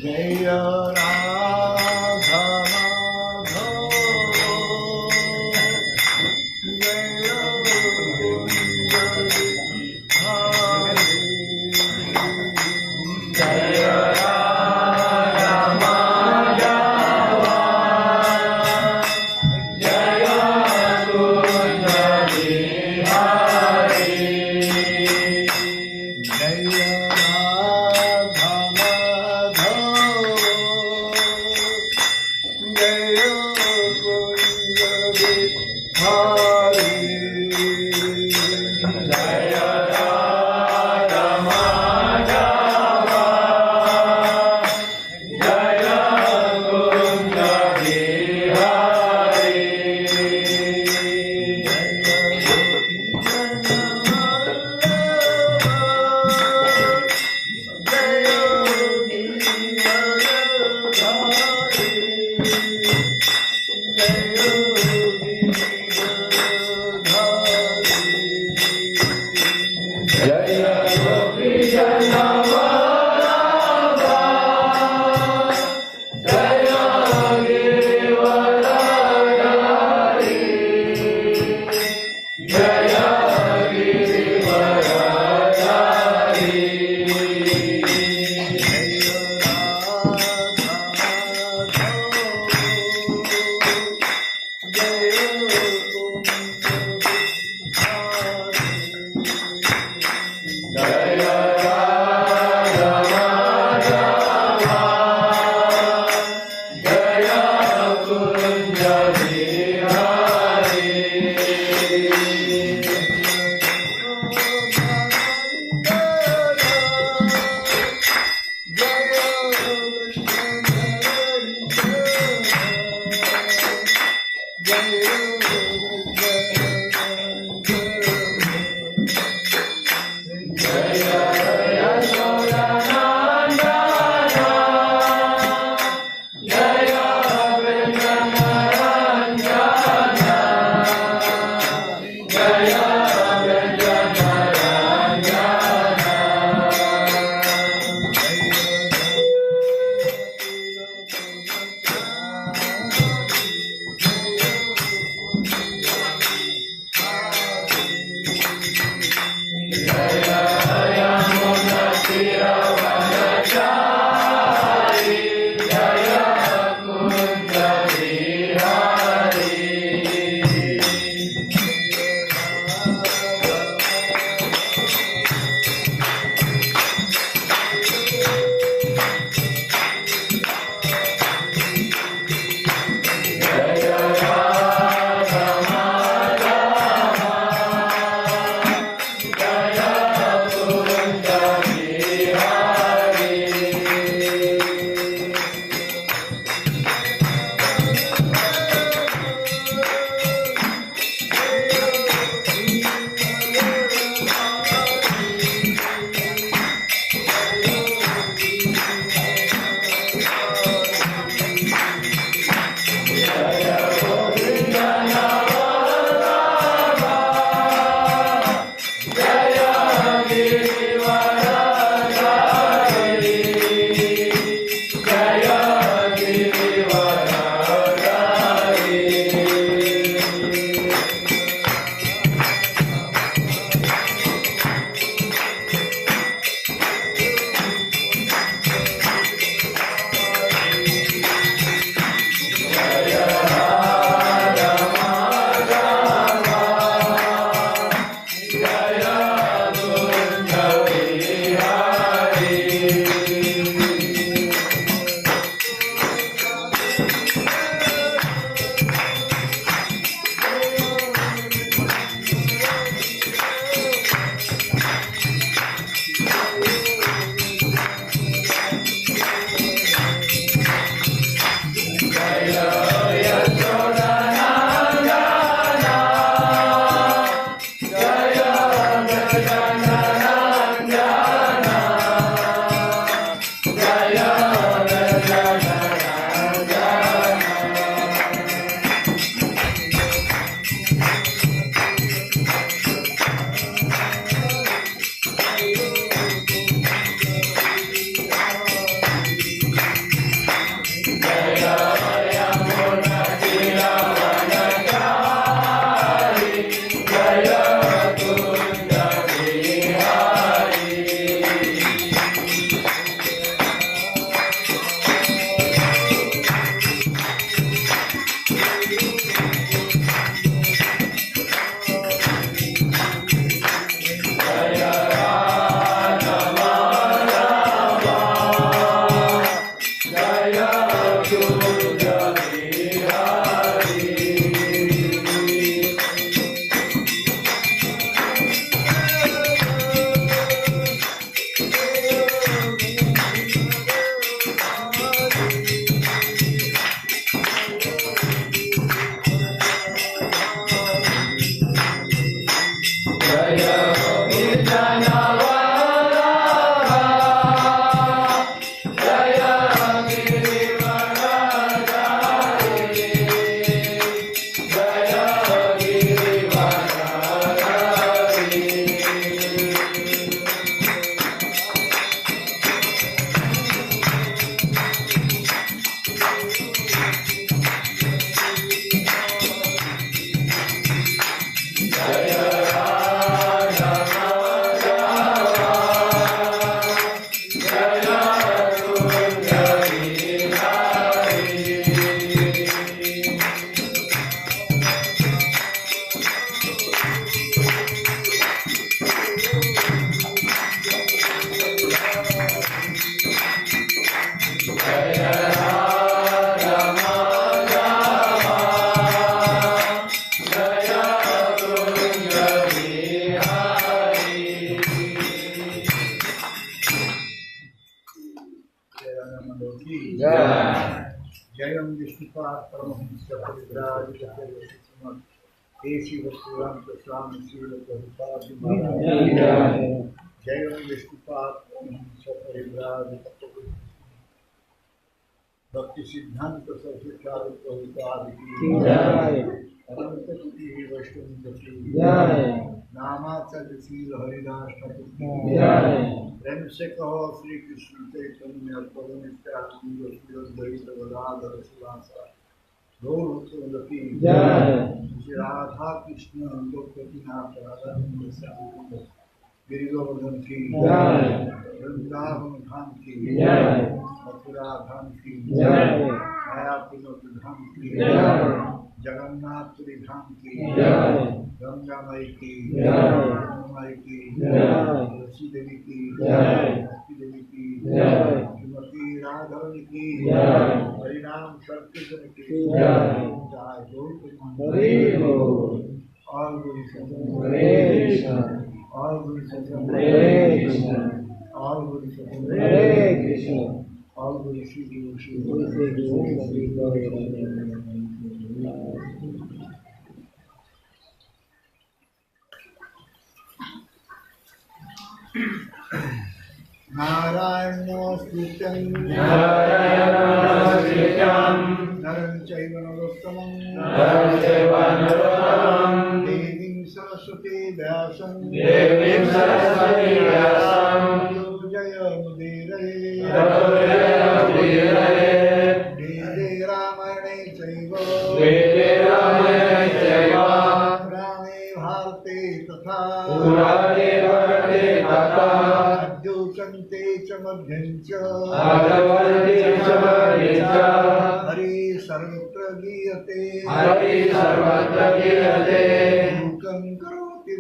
जय राधा माधव जय कुंज बिहारी जय राधा माधव जय कुंज बिहारी जय राधा माधव जयम विष्णुपाद परमहंस परिव्राज देशी वस्तुराम स्वामी शील प्रभुपाद महाराज जयम विष्णुपाद परमहंस परिव्राज भक्ति सिद्धांत सरस्वती प्रभुपाद की अनंत कोटि वैष्णव की नामाचल हरिदास ठाकुर प्रेम से कहो श्री कृष्ण चैतन्य प्रभु नित्यानंद श्री राधा कृष्ण गोपीनाथ गिरिगोवर्धन की वृंदावन धाम की मथुरा धाम की मायापुर धाम की जगन्नाथपुरी धाम की गंगा माई की माई की तुलसी देवी की भक्ति देवी की श्रीमती राघवन की हरिनाम संकीर्तन की और गुरु और गुरु और गुरु और गुरु श्री नारायण नमस्कृत्यं नरं चैव नरोत्तमं देवीं सरस्वती व्यासं वेदे रामायणे चैव पुराणे भारते तथा अद्योचन्ते च मध्यं च हरि सर्वत्र गीयते मूकं करोति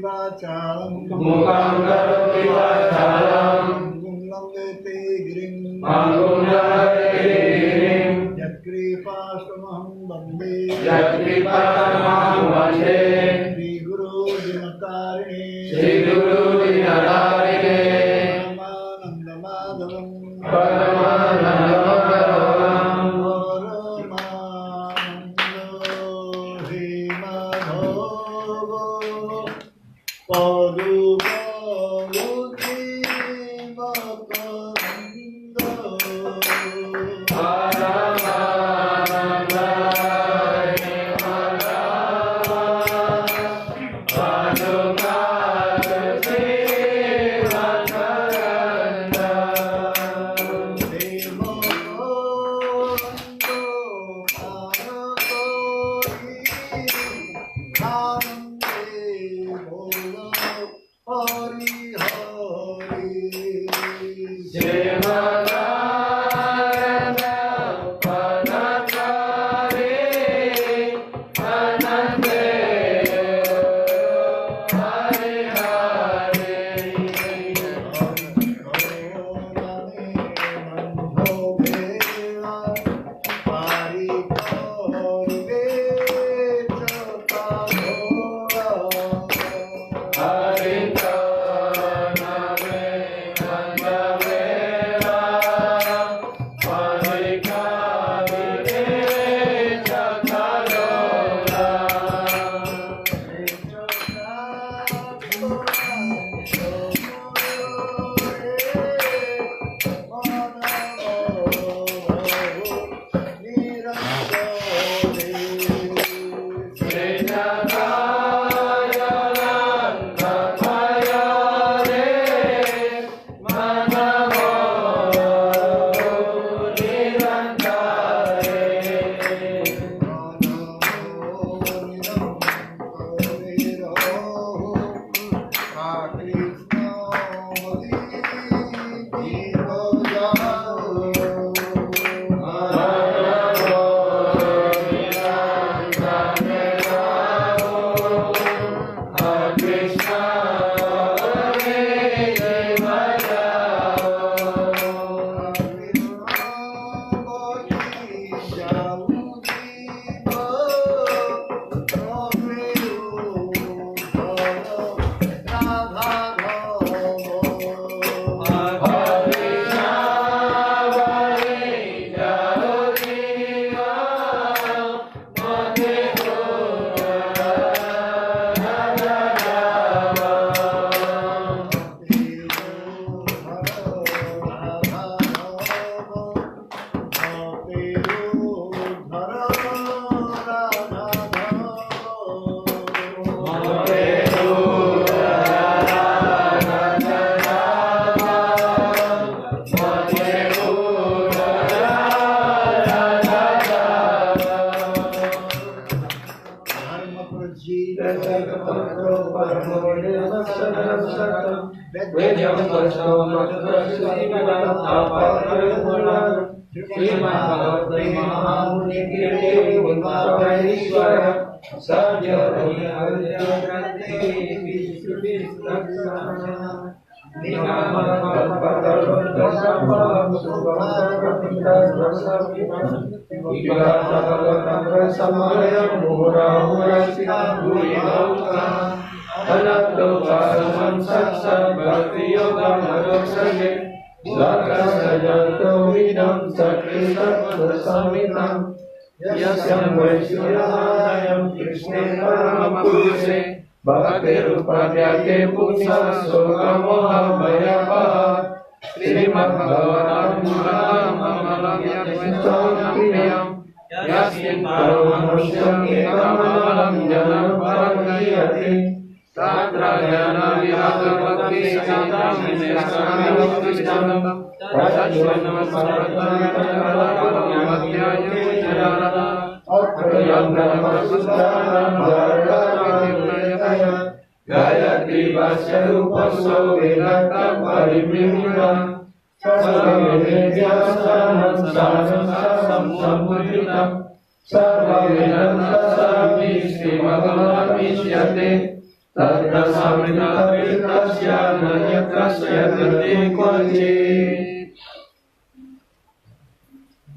वाचालं लङ्घयते गिरिं यत्कृपास्तमहं वन्दे श्रीगुरो दिनकारिणे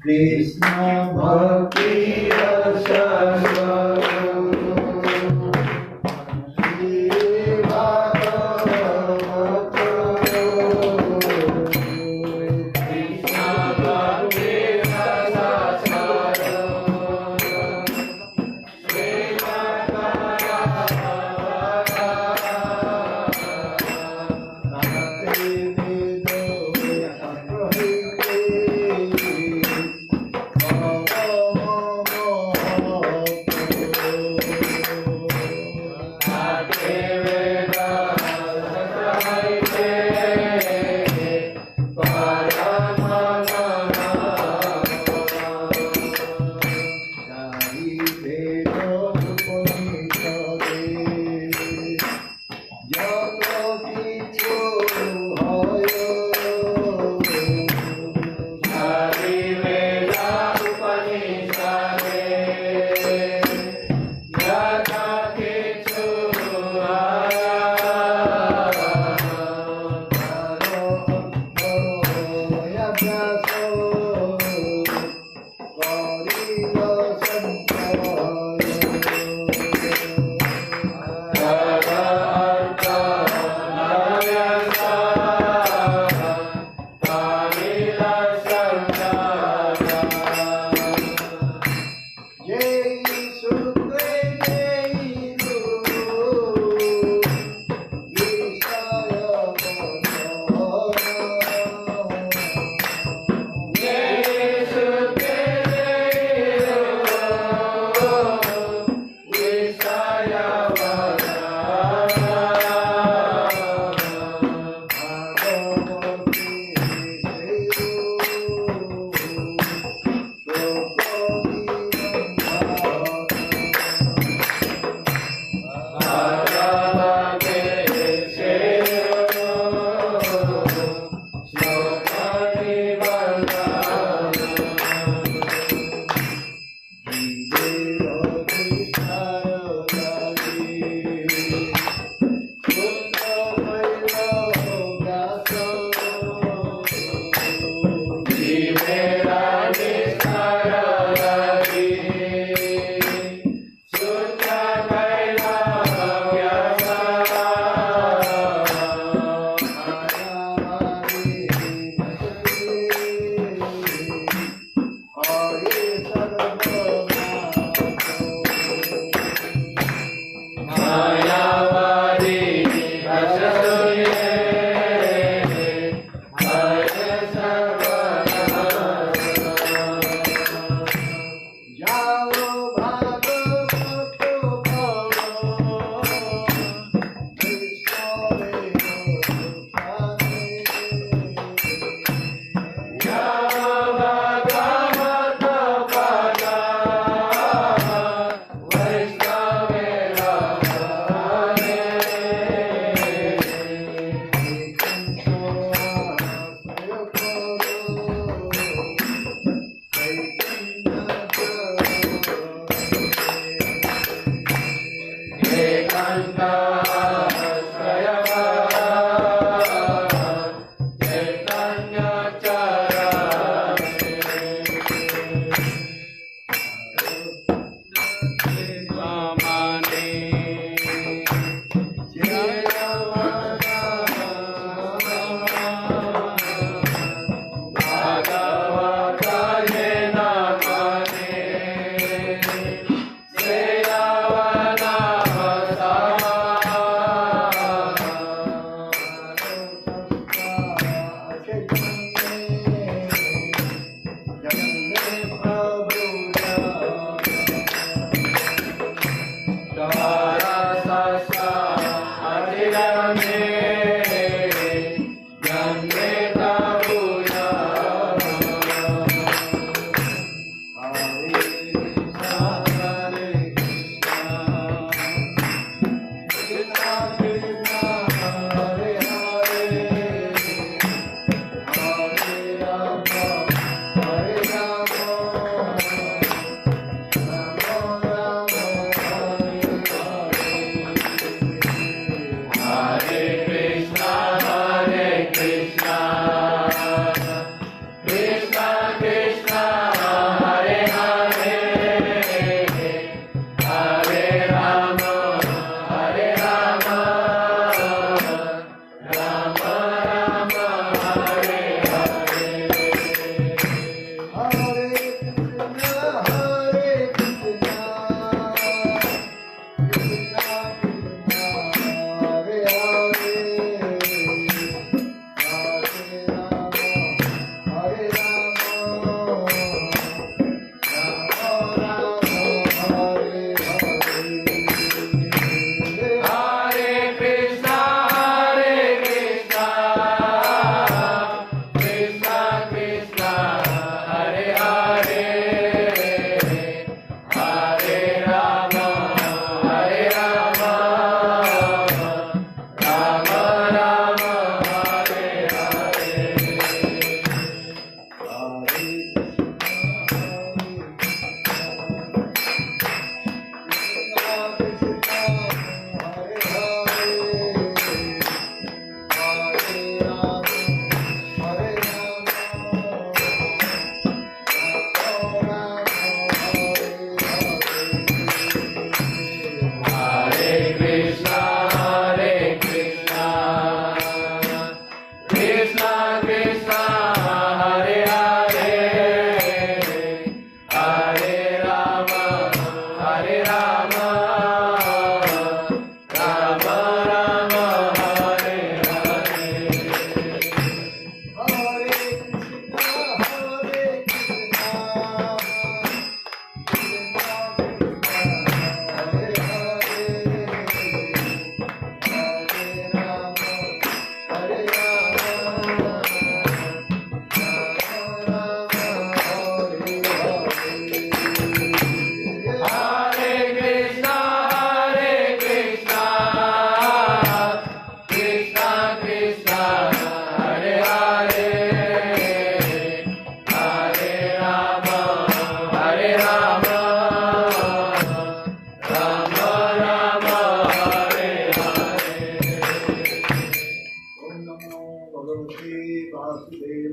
Krishna Bhakti Rasa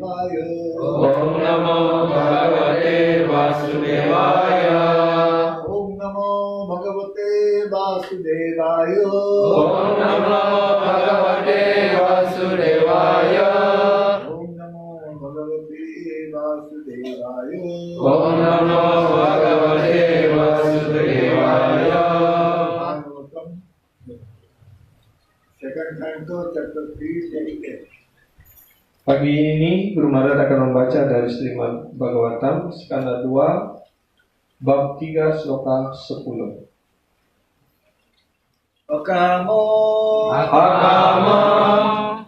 Vasudevaya. Om Namo Bhagavate Vasudevaya. Om Namo Bhagavate Vasudevaya. Om Namo Bhagavate Vasudevaya. Om Namo Bhagavate Vasudevaya. Om Namo Bhagavate Vasudevaya. Bhagavatam. Second canto, chapter 3, dedicate. Pagi ini Guru Maharaj akan membaca dari Srimad Bhagavatam skanda 2 bab 3 sloka 10. Akamo, Akamo,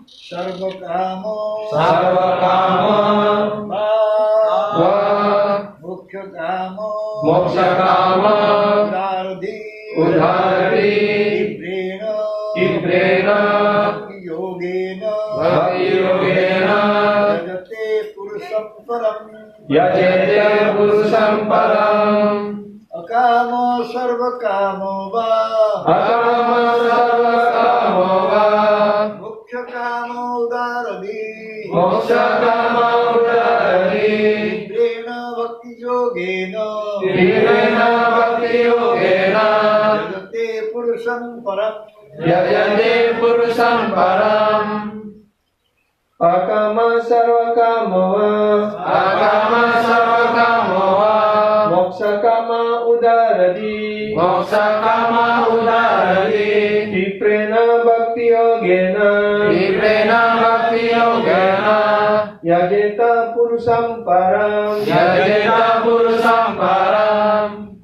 Sarvakamo, Sarvakama, Va, Va, Mukhyakamo, Mokshakama, Udhardi, Udhardi, Ibrena, Ibrena, Yogena, Bhakti Yogena, Jagate Purusham Param. Yajete Purusam Param. Akamo Sarvakamo Va, Akama Sarvakamo Va, Mukhyakamo Udhardi, Mokshakama Udhardi, Ibrena Bhakti Yogena, Ibrena Bhakti Yogena, Jagate Purusham Param. Yajete Purusam Param. Akama sarvakama Akama Sarvakamo Va, moksakama udaradi Mokshakama Udhardi, Viprena bhakti yogena Ibrena Bhakti Yogena, yajeta purusam param Yajeta Purusam Param.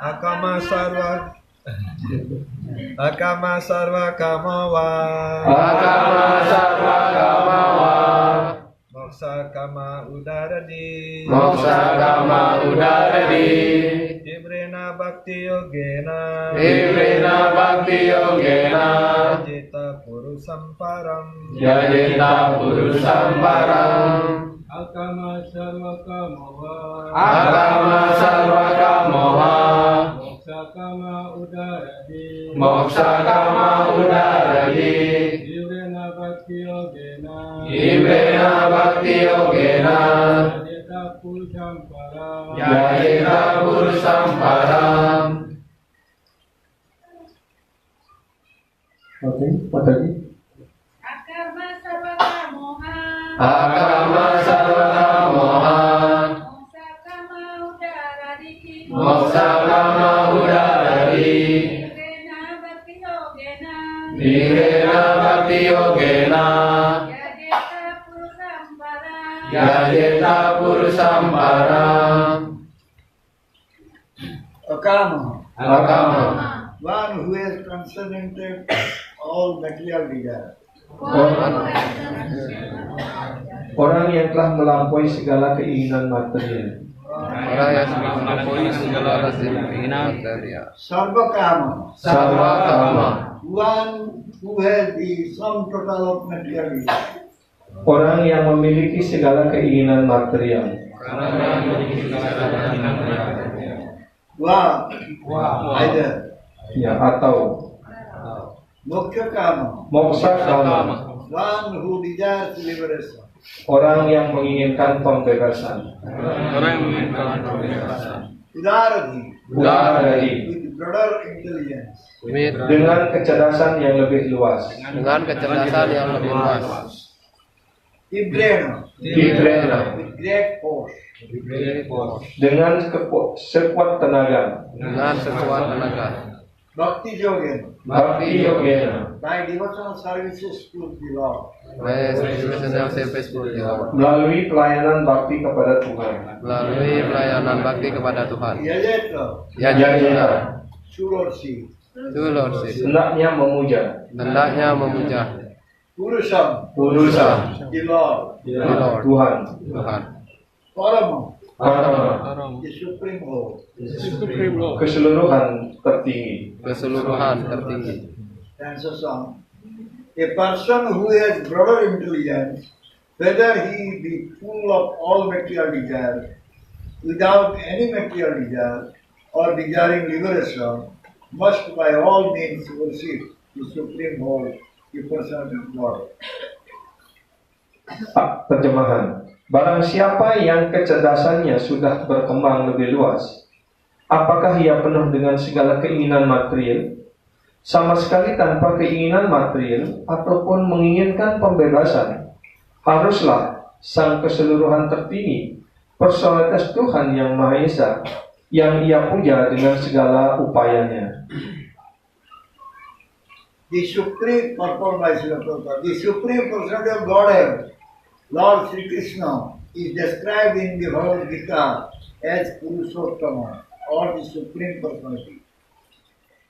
Akama sarva kama va, Akama Sarvakama Va, moksa kama udaradi, Mokshakama Udhardi, Ibrena bhakti yogena, Ibrena Bhakti Yogena, jeta purusam param. Yajeta Purusam Param. Akama sarvakama Akama Sarvakamo Va, moksakama udaradi Mokshakama Udhardi, Viprena bhakti yogena Ibrena Bhakti Yogena, yajeta purusam param Yajeta Purusam Param. Oke, apa tadi? Akama sarvakamoha, Akama Sarvakamo Va, moksakama udaradi, Mokshakama Udhardi, Ibrena bhakti yogena, Ibrena Bhakti Yogena, yajeta purusam param. Yajeta Purusam Param. Akama, Akama, one who has transcended all material desire. Orang yang telah melampaui segala keinginan material. orang yang melampaui segala keinginan material. Sarvakama, Sarvakama, one who has the sum total of material desire. Orang yang memiliki segala keinginan material. Va, either Ya, atau Mokhyakama, moksakama, one who desires liberation. orang yang menginginkan pembebasan. Udaradi, Udhardi, with broader intelligence. dengan kecerdasan yang lebih luas. dengan kecerdasan yang lebih luas. Ibrena, Viprena, with great force. dengan sekuat tenaga. dengan sekuat tenaga. Bhakti Yogena, Bhakti yogena, by devotional services to the Lord. melalui pelayanan bakti kepada Tuhan. melalui pelayanan bakti kepada Tuhan. Yajeta, Yajeta, Surorsi, Tulursi, hendaknya memuja. hendaknya memuja Purusham, Purusa, the Lord. Lord, Tuhan. Tuhan. Parama, Parama, the Supreme Lord. keseluruhan tertinggi. Keseluruhan tertinggi. And so on. A person who has broader intelligence, whether he be full of all material desire, without any material desire, or desiring liberation, must by all means worship the Supreme Lord, the person of God. Terjemahan. Barang siapa yang kecerdasannya sudah berkembang lebih luas, apakah ia penuh dengan segala keinginan material? Sama sekali tanpa keinginan material ataupun menginginkan pembebasan. Haruslah sang keseluruhan tertinggi, personalitas Tuhan yang Maha Esa, yang ia puja dengan segala upayanya. The supreme the supreme personality of Godhead, Lord Sri Krishna, is described in the Bhagavad Gita as Purushottama, or the supreme personality.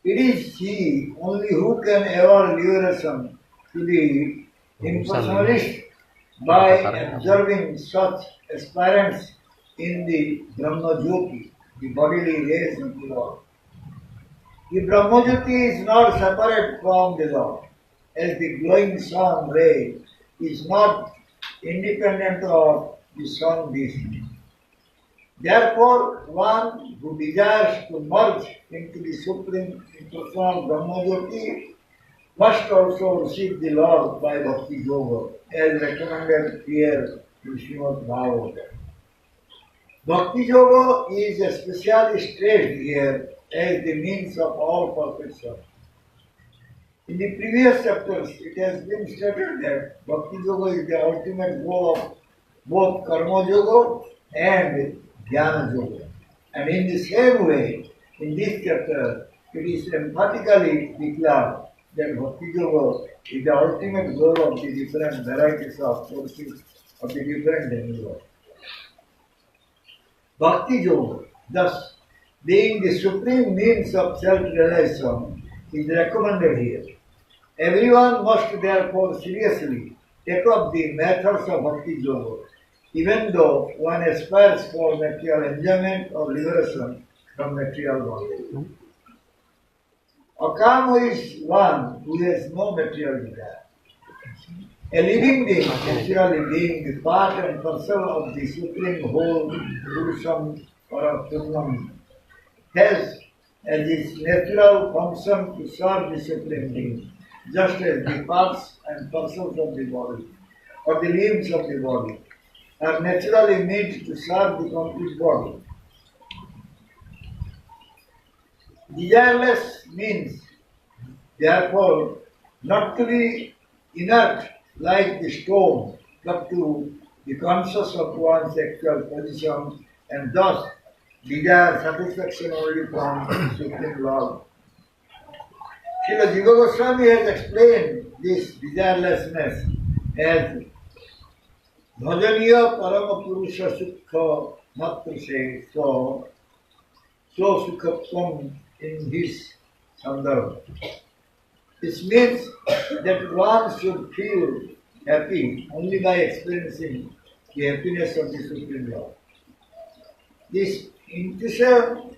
It is he only who can ever liberation to the impersonalist by observing such aspirants in the Brahma Jyoti, the bodily rays of the Lord. The Brahma Jyoti is not separate from the Lord, as the glowing sun ray is not independent of the sun disk. Therefore, one who desires to merge into the supreme impersonal Brahma Jyoti must also receive the Lord by Bhakti Yoga, as recommended here in Srimad Bhagavatam. Bhakti Yoga is especially stressed here as the means of all perfection. In the previous chapters, it has been stated that Bhakti Yoga is the ultimate goal of both Karma Yoga and Jnana Yoga. And in the same way, in this chapter, it is emphatically declared that Bhakti Yoga is the ultimate goal of the different varieties of pursuits of the different demigods. Bhakti Yoga, thus, being the supreme means of self-realization, is recommended here. Everyone must therefore seriously take up the methods of Bhakti Yoga, even though one aspires for material enjoyment or liberation from material bondage. Akama is one who has no material desire. A living being, naturally being the part and parcel of the supreme whole, Purusham or Purnam, has as its natural function to serve the supreme being, just as the parts and parcels of the body or the limbs of the body are naturally made to serve the complete body. Desireless means, therefore, not to be inert like the stone, but to be conscious of one's actual position and thus desire satisfaction only from the Supreme Lord. Srila Jiva Goswami has explained this desirelessness as Bhajaniya Parama Purusha Sukha Matra se so Sukhaptam in his Sandarbha. This means that one should feel happy only by experiencing the happiness of the Supreme Lord. This intuition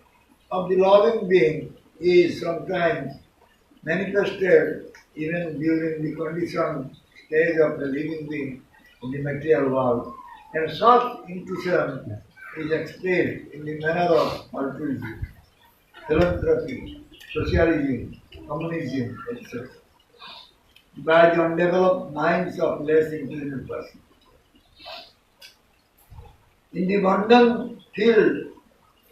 of the loving being is sometimes manifested even during the conditioned stage of the living being in the material world, and such intuition is expressed in the manner of altruism, philanthropy, socialism, communism, etc., by the undeveloped minds of less intelligent persons. In the mundane field,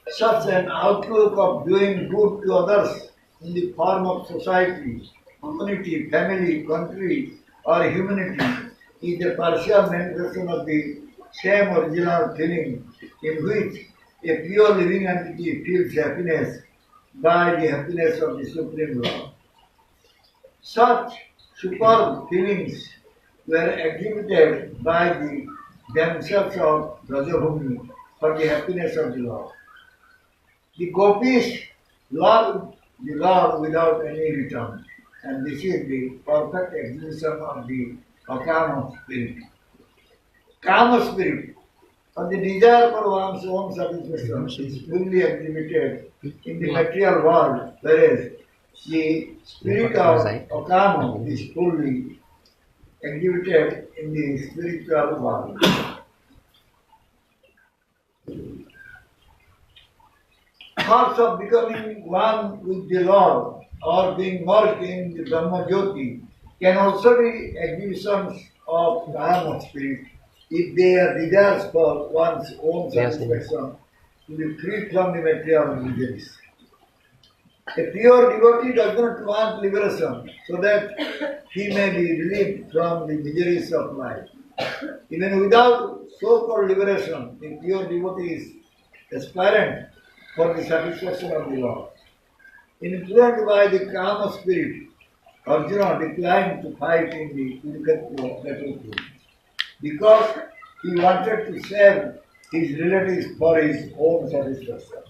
such an outlook of doing good to others in the form of society, community, family, country, or humanity is a partial manifestation of the same original feeling in which a pure living entity feels happiness by the happiness of the Supreme Lord. Such superb feelings were exhibited by the themselves of Rajabhumi for the happiness of the Lord. The gopis loved the Lord without any return, and this is the perfect exhibition of the Akama spirit. Kama spirit, or the desire for one's own satisfaction, is fully exhibited in the material world, whereas the spirit of Akama is fully exhibited in the spiritual world. Thoughts of becoming one with the Lord or being merged in the Brahma Jyoti can also be exhibitions of Kama spirit, if their desires for one's own Yes, satisfaction, to be free from the material miseries. A pure devotee does not want liberation so that he may be relieved from the miseries of life. Even without so-called liberation, the pure devotee is aspirant for the satisfaction of the Lord. Influenced by the Kama spirit, Arjuna declined to fight in the Kurukshetra battlefield because he wanted to save his relatives for his own satisfaction.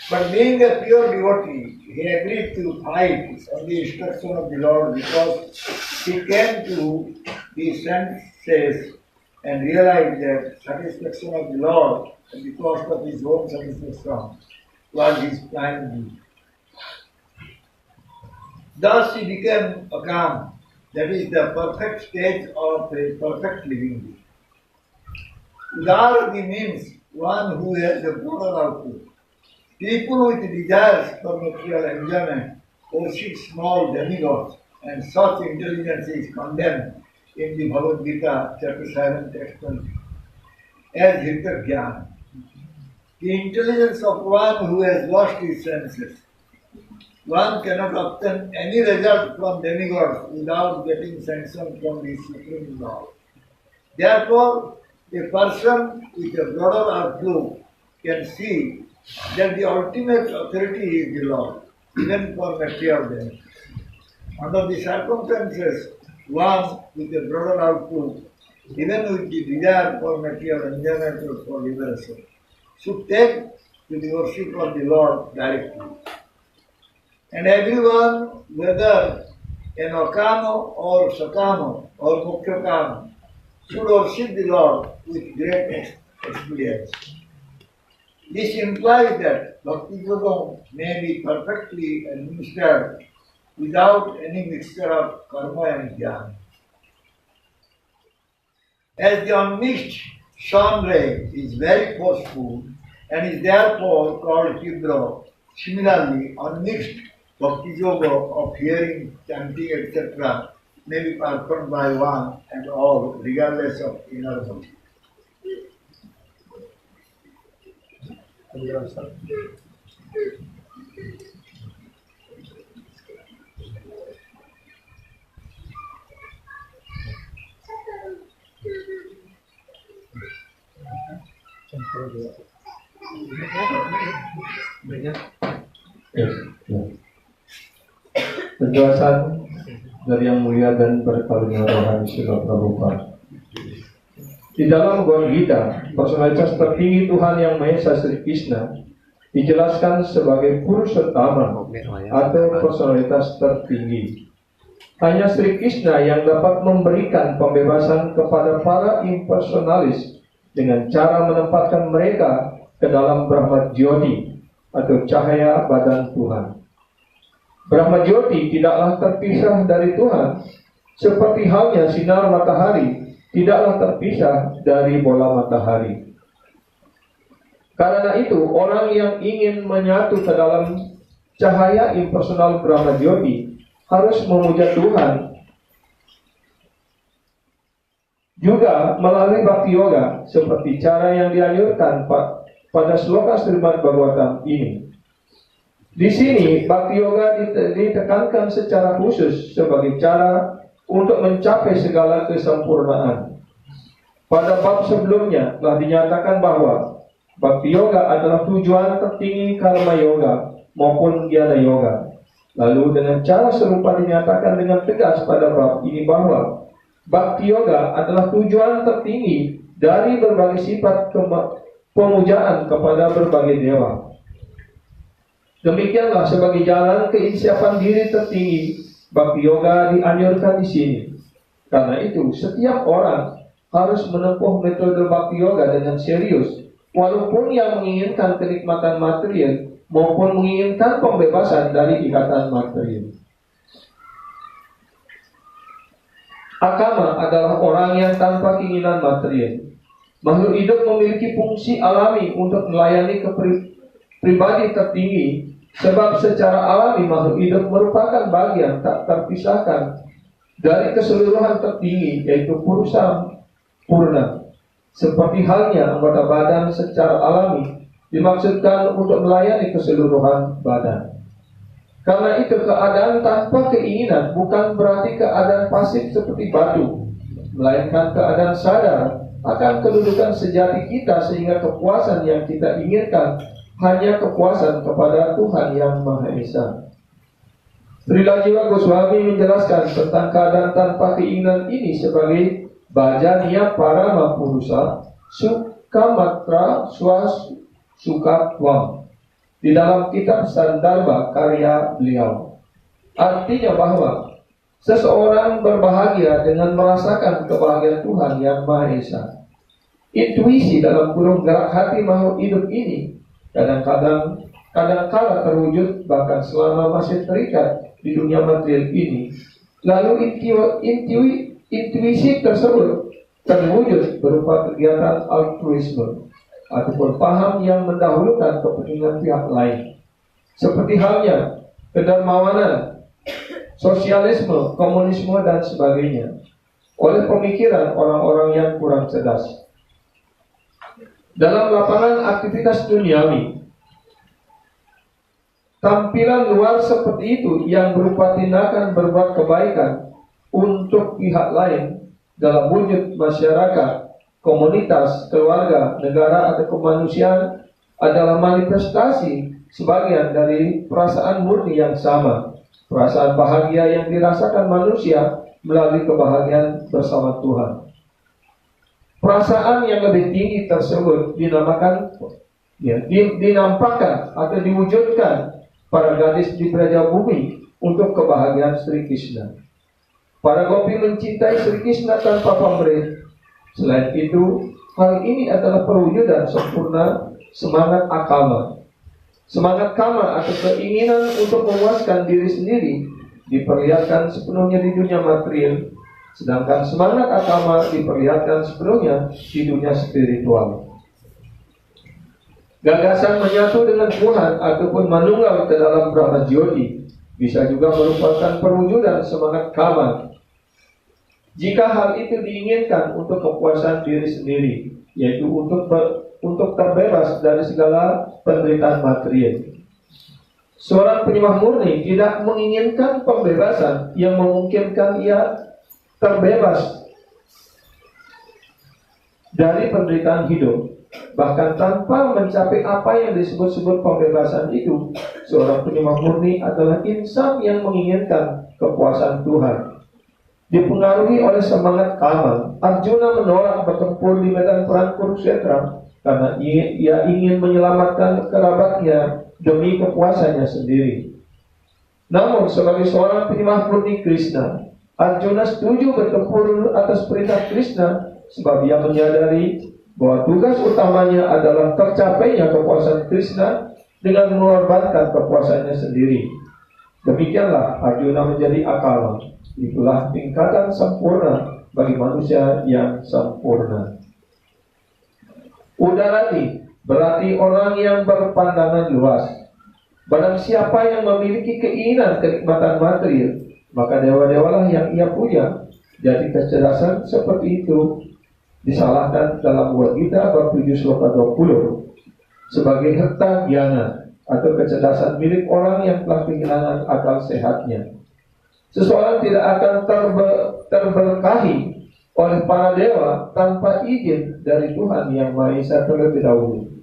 But being a pure devotee, he agreed to fight on the instruction of the Lord because he came to the senses and realized that satisfaction of the Lord at the cost of his own satisfaction was his prime need. Thus he became a calm, that is the perfect state of a perfect living being. Udarati means one who has a broader outlook. People with desires for material enjoyment worship small demigods, and such intelligence is condemned in the Bhagavad Gita, chapter 7, text 20, as Hirtagyan. The intelligence of one who has lost his senses. One cannot obtain any result from demigods without getting sanction from the Supreme Lord. Therefore, a person with a broader outlook can see that the ultimate authority is the Lord, even for material benefits. Under the circumstances, one with a broader outlook, even with the desire for material enjoyment or for liberation, should take to the worship of the Lord directly. And everyone, whether an Akamo or Sakamo or Mukhyakamo, should worship the Lord with great experience. This implies that Bhakti Yoga may be perfectly administered without any mixture of karma and jnana. As the unmixed sun ray is very forceful and is therefore called Tibra, similarly unmixed Bhakti Yoga of hearing, chanting, etc. may be performed by one and all regardless of inner body. Penjelasan dari Yang Mulia dan Berkarunia Rohani Srila Prabhupada. Di dalam Bhagavad Gita, personalitas tertinggi Tuhan Yang Maha Esa Sri Krishna dijelaskan sebagai Purushottama atau personalitas tertinggi. Hanya Sri Krishna yang dapat memberikan pembebasan kepada para impersonalis dengan cara menempatkan mereka ke dalam Brahma Jyoti atau cahaya badan Tuhan. Brahma Jyoti tidaklah terpisah dari Tuhan, seperti halnya sinar matahari tidaklah terpisah dari bola matahari. Karena itu, orang yang ingin menyatu ke dalam cahaya impersonal Brahma Jyoti harus memuja Tuhan juga melalui Bhakti Yoga, seperti cara yang dianjurkan pada sloka Srimad Bhagavatam ini. Di sini, Bhakti Yoga ditekankan secara khusus sebagai cara untuk mencapai segala kesempurnaan. Pada bab sebelumnya telah dinyatakan bahwa Bhakti Yoga adalah tujuan tertinggi Karma Yoga maupun Jnana Yoga. Lalu dengan cara serupa dinyatakan dengan tegas pada bab ini bahwa Bhakti Yoga adalah tujuan tertinggi dari berbagai sifat pemujaan kepada berbagai dewa. Demikianlah sebagai jalan keinsiapan diri tertinggi, Bhakti Yoga dianjurkan di sini. Karena itu, setiap orang harus menempuh metode Bhakti Yoga dengan serius, walaupun yang menginginkan kenikmatan material maupun menginginkan pembebasan dari ikatan material. Akama adalah orang yang tanpa keinginan material. Makhluk hidup memiliki fungsi alami untuk melayani pribadi tertinggi, sebab secara alami makhluk hidup merupakan bagian tak terpisahkan dari keseluruhan tertinggi, yaitu purusa purna. Seperti halnya anggota badan secara alami dimaksudkan untuk melayani keseluruhan badan. Karena itu keadaan tanpa keinginan bukan berarti keadaan pasif seperti batu, melainkan keadaan sadar akan kedudukan sejati kita, sehingga kepuasan yang kita inginkan hanya kepuasan kepada Tuhan yang Maha Esa. Srila Jiwa Goswami menjelaskan tentang keadaan tanpa keinginan ini sebagai bajaniya parama purusa sukamatra swasukatwam di dalam kitab Sandarbha karya beliau. Artinya bahwa seseorang berbahagia dengan merasakan kebahagiaan Tuhan yang Maha Esa. Intuisi dalam kurung gerak hati makhluk hidup ini kadang-kala terwujud bahkan selama masih terikat di dunia material ini. Lalu intuisi tersebut terwujud berupa kegiatan altruisme ataupun paham yang mendahulukan kepentingan pihak lain, seperti halnya kedermawanan, sosialisme, komunisme, dan sebagainya, oleh pemikiran orang-orang yang kurang cerdas. Dalam lapangan aktivitas duniawi, tampilan luar seperti itu yang berupa tindakan berbuat kebaikan untuk pihak lain dalam wujud masyarakat, komunitas, keluarga, negara, atau kemanusiaan adalah manifestasi sebagian dari perasaan murni yang sama, perasaan bahagia yang dirasakan manusia melalui kebahagiaan bersama Tuhan. Perasaan yang lebih tinggi tersebut dinampakkan atau diwujudkan para gadis di Braja Bumi untuk kebahagiaan Sri Krishna. Para gopi mencintai Sri Krishna tanpa pamrih. Selain itu, hal ini adalah perwujudan sempurna semangat akama. Semangat kama atau keinginan untuk memuaskan diri sendiri diperlihatkan sepenuhnya di dunia material, sedangkan semangat akama diperlihatkan sepenuhnya di dunia spiritual. Gagasan menyatu dengan Tuhan ataupun manunggal ke dalam Brahma Jyoti bisa juga merupakan perwujudan semangat kama, jika hal itu diinginkan untuk kepuasan diri sendiri, yaitu untuk terbebas dari segala penderitaan material. Seorang penyembah murni tidak menginginkan pembebasan yang memungkinkan ia terbebas dari penderitaan hidup. Bahkan tanpa mencapai apa yang disebut-sebut pembebasan itu, seorang penyembah murni adalah insan yang menginginkan kepuasan Tuhan. Dipengaruhi oleh semangat kama, Arjuna menolak bertempur di medan perang Kurukshetra karena ia ingin menyelamatkan kerabatnya demi kepuasannya sendiri. Namun sebagai seorang penyembah murni Krishna, Arjuna setuju bertempur atas perintah Krishna sebab ia menyadari bahwa tugas utamanya adalah tercapainya kepuasan Krishna dengan mengorbankan kepuasannya sendiri. Demikianlah Arjuna menjadi akala. Itulah tingkatan sempurna bagi manusia yang sempurna. Udarati berarti orang yang berpandangan luas. Barang siapa yang memiliki keinginan kenikmatan material, maka dewa-dewalah yang ia puja. Jadi kecerdasan seperti itu disalahkan dalam Bhagavad Gita bab 7 sloka 20 sebagai harta gyana atau kecerdasan milik orang yang telah kehilangan akal sehatnya. Seseorang tidak akan terberkahi oleh para dewa tanpa izin dari Tuhan yang Maha Esa terlebih dahulu.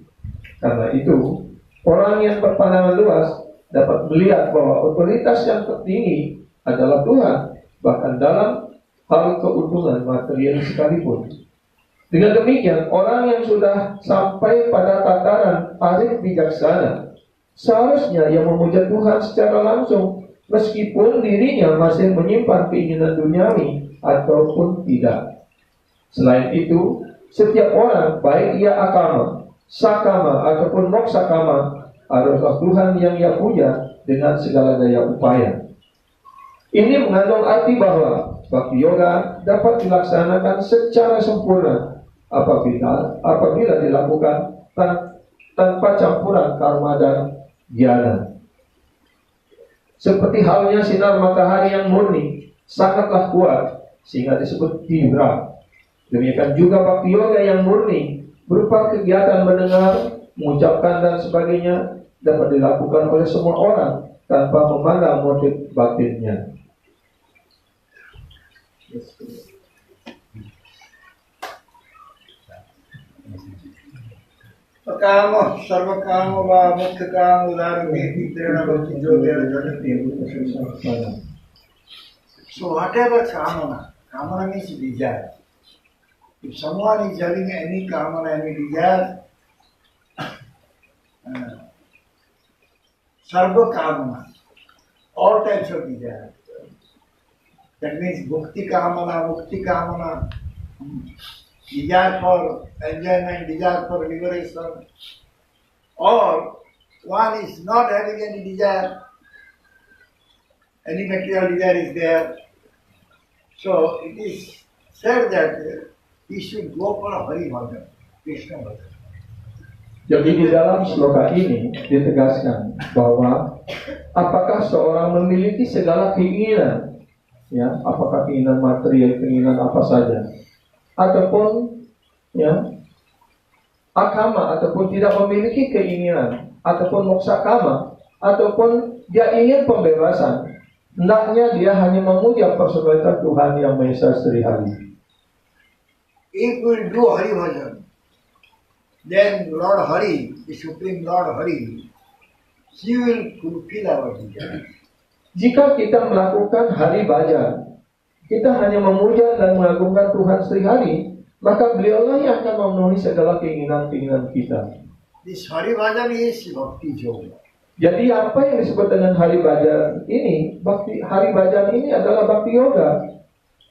Karena itu, orang yang berpandangan luas dapat melihat bahwa otoritas yang tertinggi adalah Tuhan, bahkan dalam hal keuntungan material sekalipun. Dengan demikian, orang yang sudah sampai pada tataran arif bijaksana seharusnya ia memuja Tuhan secara langsung, meskipun dirinya masih menyimpan keinginan duniawi ataupun tidak. Selain itu, setiap orang, baik ia akama, sakama ataupun moksakama, adalah Tuhan yang ia puja dengan segala daya upaya. Ini mengandung arti bahwa bhakti yoga dapat dilaksanakan secara sempurna apabila dilakukan tanpa campuran karma dan jnana. Seperti halnya sinar matahari yang murni, sangatlah kuat sehingga disebut tibra. Demikian juga bhakti yoga yang murni berupa kegiatan mendengar, mengucapkan dan sebagainya dapat dilakukan oleh semua orang tanpa memandang motif batinnya. Pakamo, sarvakamo, va mukhakamo, udharati, prerana bhakti yoga, jagati. So whatever kamana means desire. If someone is having any kamana, any desire, sarva kamana, all types of desire. That means bhakti kamana, mukti kamana, desire for enjoyment, desire for liberation, or one is not having any desire, any material desire is there. So it is said that he should go for Hari Bhajan, Krishna Bhajan. Jadi di dalam sloka ini ditegaskan bahwa apakah seorang memiliki segala keinginan, ya, apakah keinginan material, keinginan apa saja, ataupun ya akama, ataupun tidak memiliki keinginan, ataupun moksakama, ataupun dia ingin pembebasan, hendaknya dia hanya memuja personalitas Tuhan Yang Maha Esa Sri Hari. If we do Hari Bhajan, then Lord Hari, the Supreme Lord Hari, He will fulfill our desire. Jika kita melakukan Hari Bhajan, kita hanya memuja dan mengagungkan Tuhan Sri Hari, maka beliaulah yang akan memenuhi segala keinginan-keinginan kita. This Hari Bhajan is Bhakti Yoga. Jadi apa yang disebut dengan Hari Bhajan ini, Hari Bhajan ini adalah Bhakti Yoga.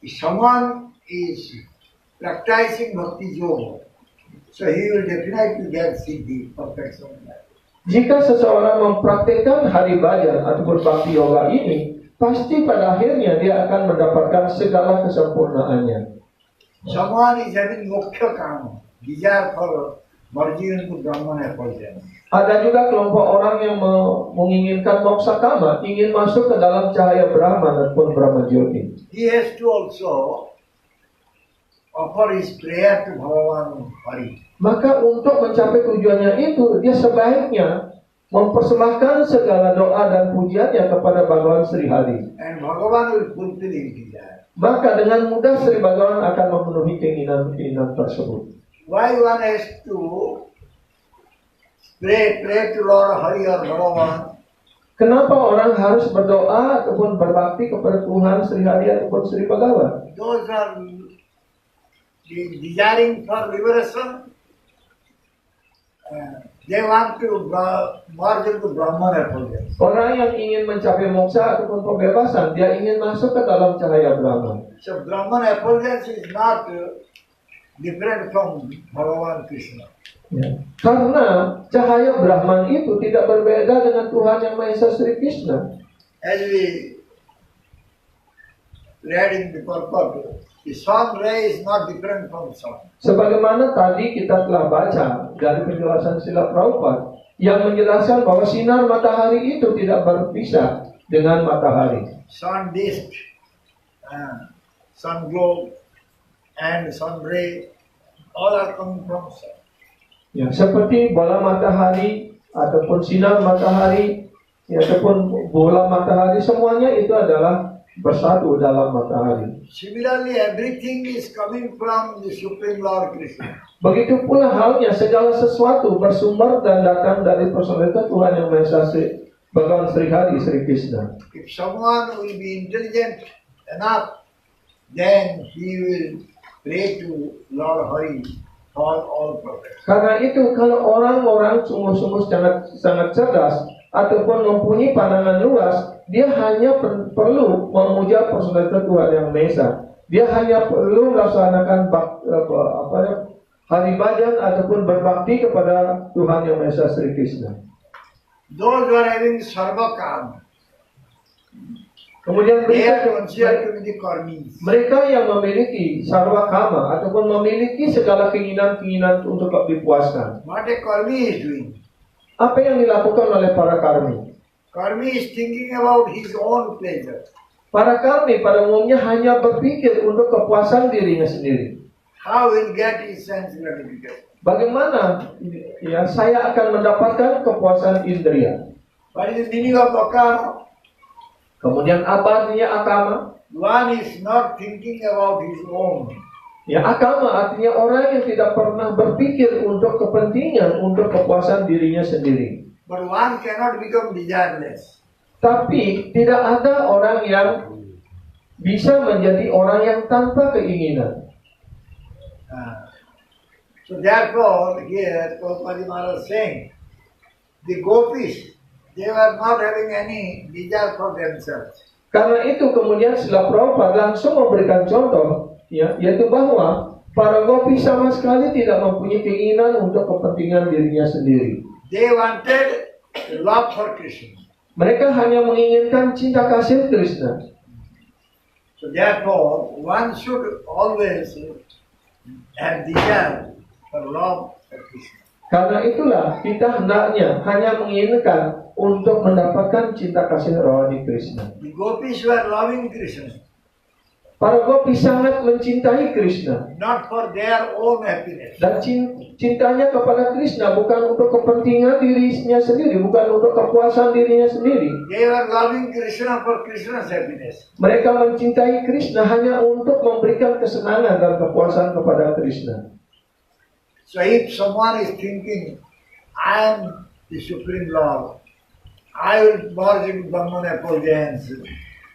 If someone is practicing Bhakti Yoga, so he will definitely get Siddhi, perfection. Jika seseorang mempraktikkan Hari Bhajan ataupun Bhakti Yoga ini, pasti pada akhirnya dia akan mendapatkan segala kesempurnaannya. Someone is having moksha kama, desire for merging into Brahman effulgence. Ada juga kelompok orang yang menginginkan moksa kama, ingin masuk ke dalam cahaya Brahman ataupun Brahma Jyoti. He has to also offer his prayer to Bhagavan Hari. Maka untuk mencapai tujuannya itu, dia sebaiknya mempersembahkan segala doa dan pujiannya kepada Bhagavan Sri Hari. And Bhagavan will fulfill his desire. Maka dengan mudah Sri Bhagavan akan memenuhi keinginan-keinginan tersebut. Why one has to pray to Lord Hari or Bhagavan? Kenapa orang harus berdoa ataupun berbakti kepada Tuhan Sri Hari ataupun Sri Bhagavan? Those are desiring for liberation. They want to merge into Brahman effulgence. Orang yang ingin mencapai moksa ataupun pembebasan, dia ingin masuk ke dalam cahaya Brahman. So Brahman effulgence is not different from Bhagavan Krishna. Ya. Karena cahaya Brahman itu tidak berbeda dengan Tuhan Yang Maha Esa Sri Krishna. As we read in the purport, the sun ray is not different from the sun. Sebagaimana tadi kita telah baca dari penjelasan Srila Prabhupada yang menjelaskan bahwa sinar matahari itu tidak berpisah dengan matahari. Sun disk, sun globe, and sun ray, all are coming from sun. Ya, seperti bola matahari ataupun sinar matahari, ya, ataupun bola matahari, semuanya itu adalah bersatu dalam matahari. Similarly, everything is coming from the Supreme Lord Krishna. Begitu pula halnya segala sesuatu bersumber dan datang dari personalitas Tuhan Yang Maha Esa Bhagavan Sri Hari Sri Krishna. If someone will be intelligent enough, then he will pray to Lord Hari for all purpose. Karena itu kalau orang-orang sungguh-sungguh sangat cerdas ataupun mempunyai pandangan luas, dia hanya perlu memuja personalitas Tuhan Yang Maha Esa. Dia hanya perlu melaksanakan Hari Bhajan ataupun berbakti kepada Tuhan Yang Maha Esa Sri Krishna. Those who are having sarva kama, Kemudian they are considered to be the karmis. mereka yang memiliki sarwa kama ataupun memiliki segala keinginan-keinginan untuk dipuaskan. What a karmi is doing? Apa yang dilakukan oleh para karmi? Karmi is thinking about his own pleasure. Para karmi pada umumnya hanya berpikir untuk kepuasan dirinya sendiri. How will get his sense gratification? Bagaimana ya saya akan mendapatkan kepuasan indria? What is the meaning of akama? Kemudian apa artinya akama? One is not thinking about his own. Ya, akama artinya orang yang tidak pernah berpikir untuk kepentingan, untuk kepuasan dirinya sendiri. But one cannot become desireless. Tapi tidak ada orang yang bisa menjadi orang yang tanpa keinginan. So therefore, here Prabhupada Maharaj is saying, the gopis, they were not having any desire for themselves. Karena itu kemudian Srila Prabhupada langsung memberikan contoh, ya, yaitu bahwa para gopi sama sekali tidak mempunyai keinginan untuk kepentingan dirinya sendiri. They wanted love for Krishna. Mereka hanya menginginkan cinta kasih Krishna. So therefore, one should always have desire for love for Krishna. Karena itulah kita hendaknya hanya menginginkan untuk mendapatkan cinta kasih rohani Krishna. The gopis were loving Krishna, Para gopi sangat mencintai Krishna. not for their own happiness. Dan cintanya kepada Krishna bukan untuk kepentingan dirinya sendiri, bukan untuk kepuasan dirinya sendiri. They were loving Krishna for Krishna's happiness. Mereka mencintai Krishna hanya untuk memberikan kesenangan dan kepuasan kepada Krishna. So if someone is thinking, I am the Supreme Lord, I will merge in Brahman effulgence,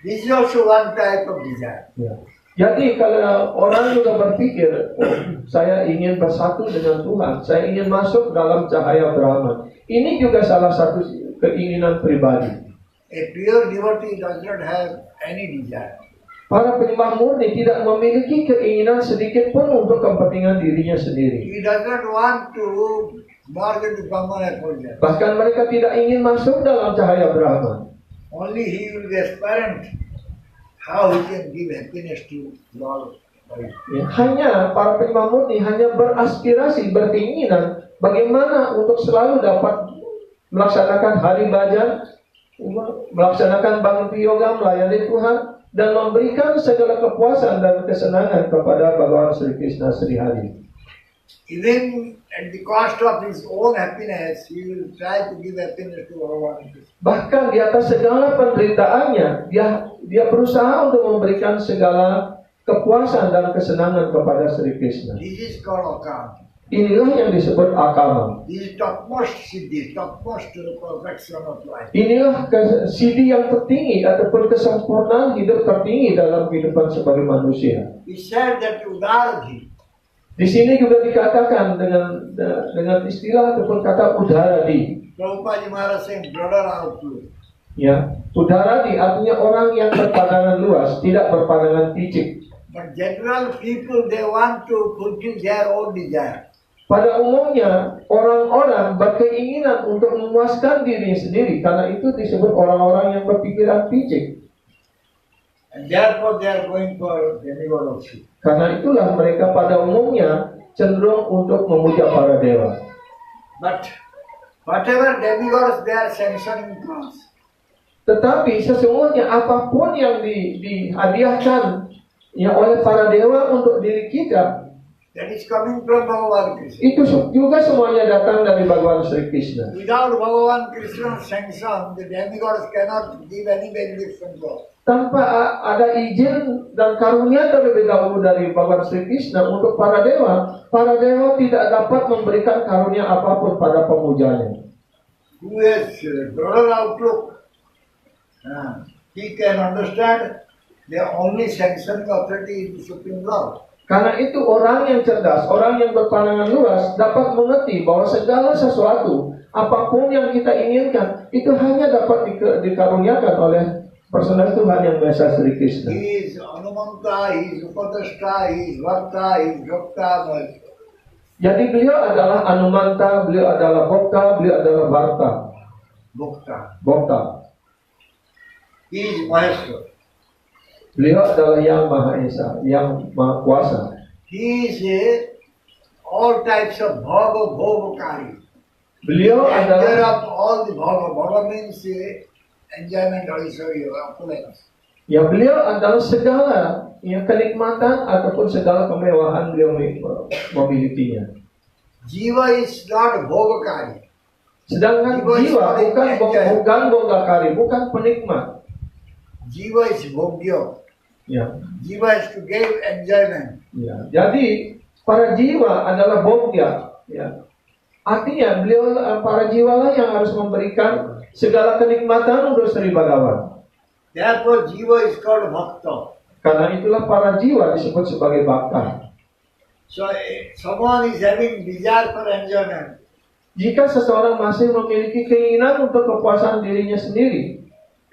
this is also one type of desire. Ya. Jadi kalau orang juga berpikir, oh, saya ingin bersatu dengan Tuhan, saya ingin masuk dalam cahaya Brahman. Ini juga salah satu keinginan pribadi. A pure devotee does not have any desire. Para penyembah murni tidak memiliki keinginan sedikit pun untuk kepentingan dirinya sendiri. He does not want to merge into Brahman effulgence. Bahkan mereka tidak ingin masuk dalam cahaya Brahman. Only he will be aspirant how he can give happiness to Lord. Ya, hanya para penyembah murni hanya beraspirasi, berkeinginan bagaimana untuk selalu dapat melaksanakan hari bhajan, melaksanakan bhakti yoga, melayani Tuhan, dan memberikan segala kepuasan dan kesenangan kepada Bhagawan Sri Krishna Sri Hari. Even at the cost of his own happiness, he will try to give happiness to Bhagavan Krishna. Bahkan di atas segala penderitaannya, dia berusaha untuk memberikan segala kepuasan dan kesenangan kepada Sri Krishna. This is called akama. Inilah yang disebut akama. This is topmost siddhi, topmost perfection of life. Inilah siddhi yang tertinggi ataupun kesempurnaan hidup tertinggi dalam kehidupan sebagai manusia. He said that udaradhi. Di sini juga dikatakan dengan istilah ataupun kata udaradi. Prabhupada Maharaj saying broader outlook. Ya, udaradi artinya orang yang berpandangan luas, tidak berpandangan picik. But general people, they want to fulfill their own desire. Pada umumnya orang-orang berkeinginan untuk memuaskan diri sendiri, karena itu disebut orang-orang yang berpikiran picik. And therefore they are going for demigod worship. Karena itulah mereka pada umumnya cenderung untuk memuja para dewa. But whatever demigods they are sanctioning to us, Tetapi sesungguhnya apapun yang dihadiahkan ya oleh para dewa untuk diri kita, that is coming from Bhagavan Krishna. itu juga semuanya datang dari Bhagawan Sri Krishna. Without Bhagavan Krishna's sanction, the demigods cannot give any benediction to us. Tanpa ada izin dan karunia terlebih dahulu dari Bhagawan Sri Krishna untuk para dewa tidak dapat memberikan karunia apapun pada pemujanya. Who has broader outlook, he can understand the only sanctioning authority is the Supreme Lord. Karena itu orang yang cerdas, orang yang berpandangan luas dapat mengerti bahwa segala sesuatu, apapun yang kita inginkan, itu hanya dapat dikaruniakan oleh personal Tuhan yang Maha Esa Sri Krishna. He is Anumanta, he is Upadashta, he is Varta, he is Bhakta. Jadi beliau adalah Anumanta, beliau adalah Bhakta, beliau adalah Varta. Bhakta. He is Maheshwar. Beliau adalah yang Maha Esa, yang Maha Kuasa. He is all types of bhava-bhovakari. Beliau Enjoyer adalah of all the bhava. Bhava means enjoyment, also opulence. Ya, beliau adalah segala kenikmatan ataupun segala kemewahan beliau memilikinya. Jiva is not bhogakari. Sedangkan jiwa bukan bogakari, bukan penikmat. Jiva is bhogya. Ya. Jiva is to give enjoyment. Ya. Jadi para jiwa adalah bogya. Ya. Artinya para jiwa lah yang harus memberikan segala kenikmatan untuk Sri Bhagavan. Therefore, jiva is called bhakta. Karena itulah para jiwa disebut sebagai bhakta. So, someone is having desire for enjoyment. Jika seseorang masih memiliki keinginan untuk kepuasan dirinya sendiri,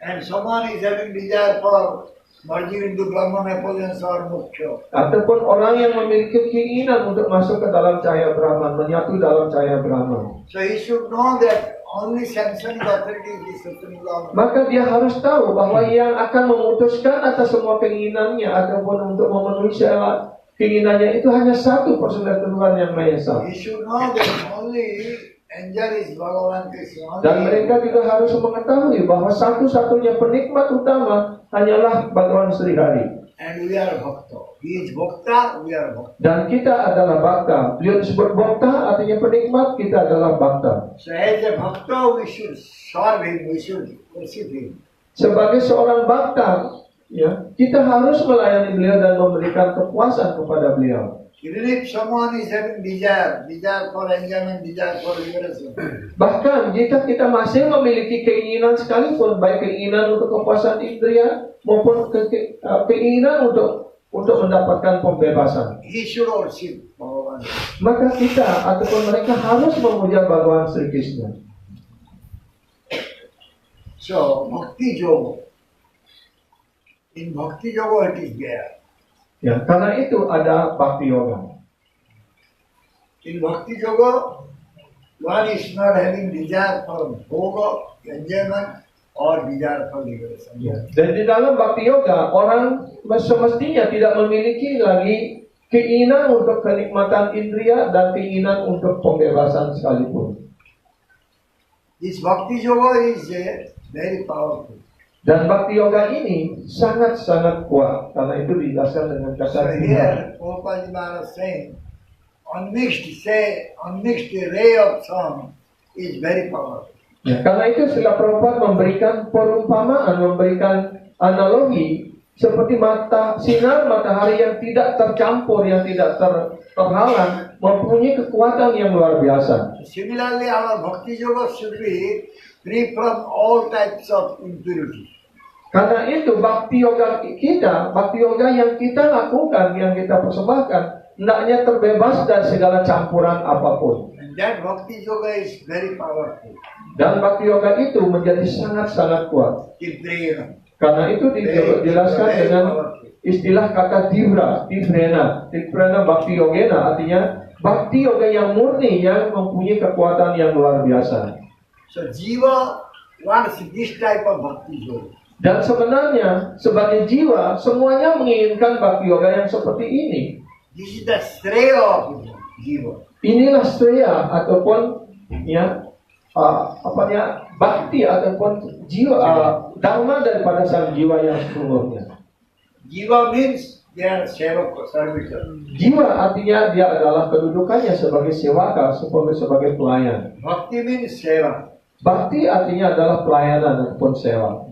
And someone is having desire for merging into Brahman effulgence or moksha. ataupun orang yang memiliki keinginan untuk masuk ke dalam cahaya Brahman, menyatu dalam cahaya Brahman, So he should know that only sanctioning authority is Supreme Lord. maka dia harus tahu bahwa yang akan memutuskan atas semua keinginannya ataupun untuk memenuhi segala keinginannya itu hanya satu personel Tuhan yang Maha Esa. He should know that only angel is Bhagavan Krishna. Dan mereka juga harus mengetahui bahwa satu-satunya penikmat utama hanyalah Bhagavan Sri Hari. And we are bhakta. He is bhakta, we are bhakta. Dan kita adalah bhakta. Beliau disebut bhakta, artinya penikmat, kita adalah bhakta. So as a bhakta, we should serve him, we should worship him. Sebagai seorang bhakta, ya, kita harus melayani beliau dan memberikan kepuasan kepada beliau. Even if someone is having desire for enjoyment, desire for liberation, Bahkan jika kita masih memiliki keinginan sekalipun, baik keinginan untuk kepuasan indria maupun keinginan untuk mendapatkan pembebasan, he should worship Bhagavan. maka kita ataupun mereka harus memuja Bhagavan Sri Krishna. So, Bhakti Yoga. In Bhakti Yoga it is there. Ya, karena itu ada Bhakti Yoga. In Bhakti Yoga, one is not having desire for bhoga, enjoyment, or desire for liberation. Ya. Dan di dalam Bhakti Yoga, orang semestinya tidak memiliki lagi keinginan untuk kenikmatan indria dan keinginan untuk pembebasan sekalipun. This Bhakti Yoga is very powerful. Dan Bhakti Yoga ini sangat-sangat kuat, karena itu dijelaskan dengan So kata here, Prabhupada Maharaj saying, unmixed ray of sun is very powerful. Ya, karena itu Srila Prabhupada memberikan perumpamaan, memberikan analogi seperti sinar matahari yang tidak tercampur, yang tidak terhalang, mempunyai kekuatan yang luar biasa. Similarly, our Bhakti Yoga should be free from all types of impurity. Karena itu Bhakti Yoga yang kita lakukan, yang kita persembahkan, hendaknya terbebas dari segala campuran apapun. And that Bhakti Yoga is very powerful. Dan Bhakti Yoga itu menjadi sangat-sangat kuat. Tivrena. Karena itu dijelaskan dengan istilah kata Tivrena Bhakti Yogena, artinya Bhakti Yoga yang murni, yang mempunyai kekuatan yang luar biasa. So Jiva wants this type of Bhakti Yoga. Dan sebenarnya sebagai jiwa semuanya menginginkan Bhakti Yoga yang seperti ini. This is the Shreya of Jiva. Inilah streya ataupun bakti ataupun jiwa dharma daripada sang jiwa yang sesungguhnya. Jiva means they are servitor. Jiwa artinya dia adalah kedudukannya sebagai sewaka, sebagai pelayan. Bhakti means seva. Bakti artinya adalah pelayanan ataupun sewa.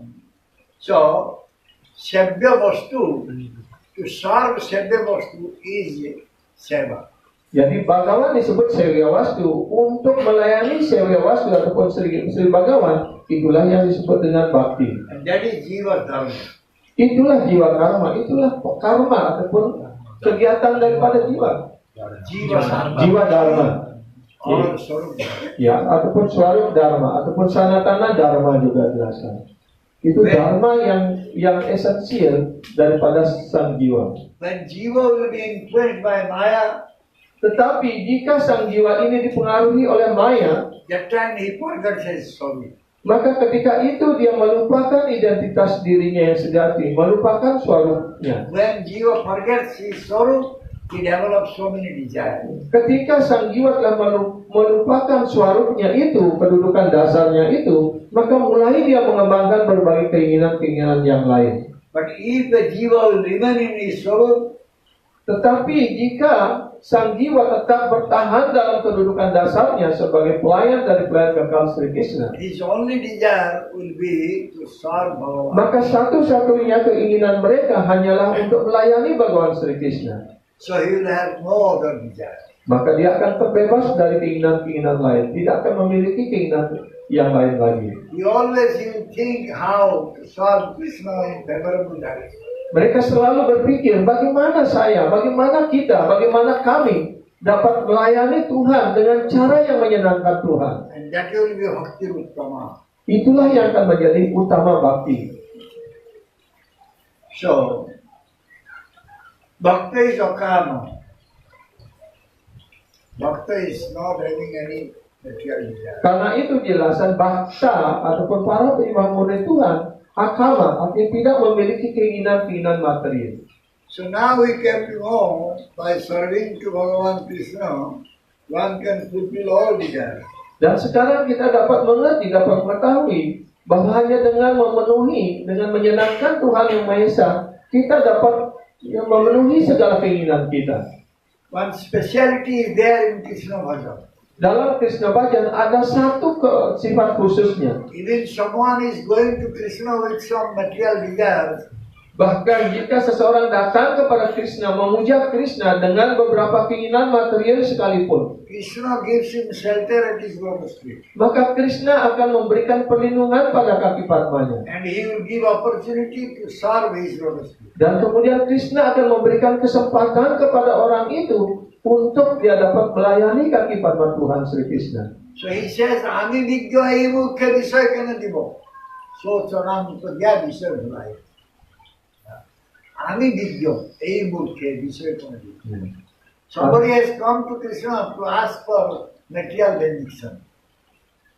So, Sevya Vastu, to serve Sevya Vastu is seva. Jadi Bhagawan disebut Sevya Wastu. Untuk melayani Sevya Wastu ataupun Sri Bhagawan, itulah yang disebut dengan bakti. And that is Jiva Dharma. Itulah jiwa karma, itulah karma ataupun kegiatan daripada jiwa. Jiwa dharma. Or Swarup Dharma. Ya, ataupun swarup dharma, ataupun sanatana dharma juga jelaskan. Itu dharma yang esensial daripada sang jiwa. When Jiva will be influenced by Maya, Tetapi jika sang jiwa ini dipengaruhi oleh maya, that time he forgets his soul. maka ketika itu dia melupakan identitas dirinya yang sejati, melupakan swarupnya. When Jiva forgets his soul, he develops so many desires. Ketika sang jiwa telah melupakan swarupnya itu, kedudukan dasarnya itu, maka mulai dia mengembangkan berbagai keinginan-keinginan yang lain. But if the jiva will remain in his soul, Tetapi jika sang jiwa tetap bertahan dalam kedudukan dasarnya sebagai pelayan dari pelayan kekal Sri Krishna, his only desire will be to serve Bhagavan. maka satu-satunya keinginan mereka hanyalah untuk melayani Bhagawan Sri Krishna. So he will have no other desire. Maka dia akan terbebas dari keinginan-keinginan lain, tidak akan memiliki keinginan yang lain lagi. He always will think how to serve Krishna in favorable direction. Mereka selalu berpikir, bagaimana saya, bagaimana kita, bagaimana kami dapat melayani Tuhan dengan cara yang menyenangkan Tuhan. And that will be Bhakti Uttama. Itulah yang akan menjadi utama bakti. So, Bhakti is akama. Bhakti is not having any material desire. Karena itu jelasan bakta ataupun para penyembah murni Tuhan, akama, artinya tidak memiliki keinginan-keinginan material. So now we came to know, by serving to Bhagavan Krishna, one can fulfill all desires. Dan sekarang kita dapat mengerti, dapat mengetahui bahwa hanya dengan memenuhi, dengan menyenangkan Tuhan Yang Maha Esa, kita dapat memenuhi segala keinginan kita. One speciality is there in Krishna Bhajan. Dalam Krishna Bhajan ada satu sifat khususnya. Even someone is going to Krishna with some material desires, Bahkan jika seseorang datang kepada Krishna, memuja Krishna dengan beberapa keinginan material sekalipun, Krishna gives him shelter at his lotus feet. maka Krishna akan memberikan perlindungan pada kaki Padmanya. And he will give opportunity to serve his lotus feet. Dan kemudian Krishna akan memberikan kesempatan kepada orang itu untuk dia dapat melayani kaki Padma Tuhan Sri Krishna. So he says, Ami Vigyo Ei Mukhe Visay Kana Dibo. So Chanam Pagya Visay Bhulai. Ami Vigyo Ei Mukhe Visay Kana Dibo. Somebody has come to Krishna to ask for material benediction.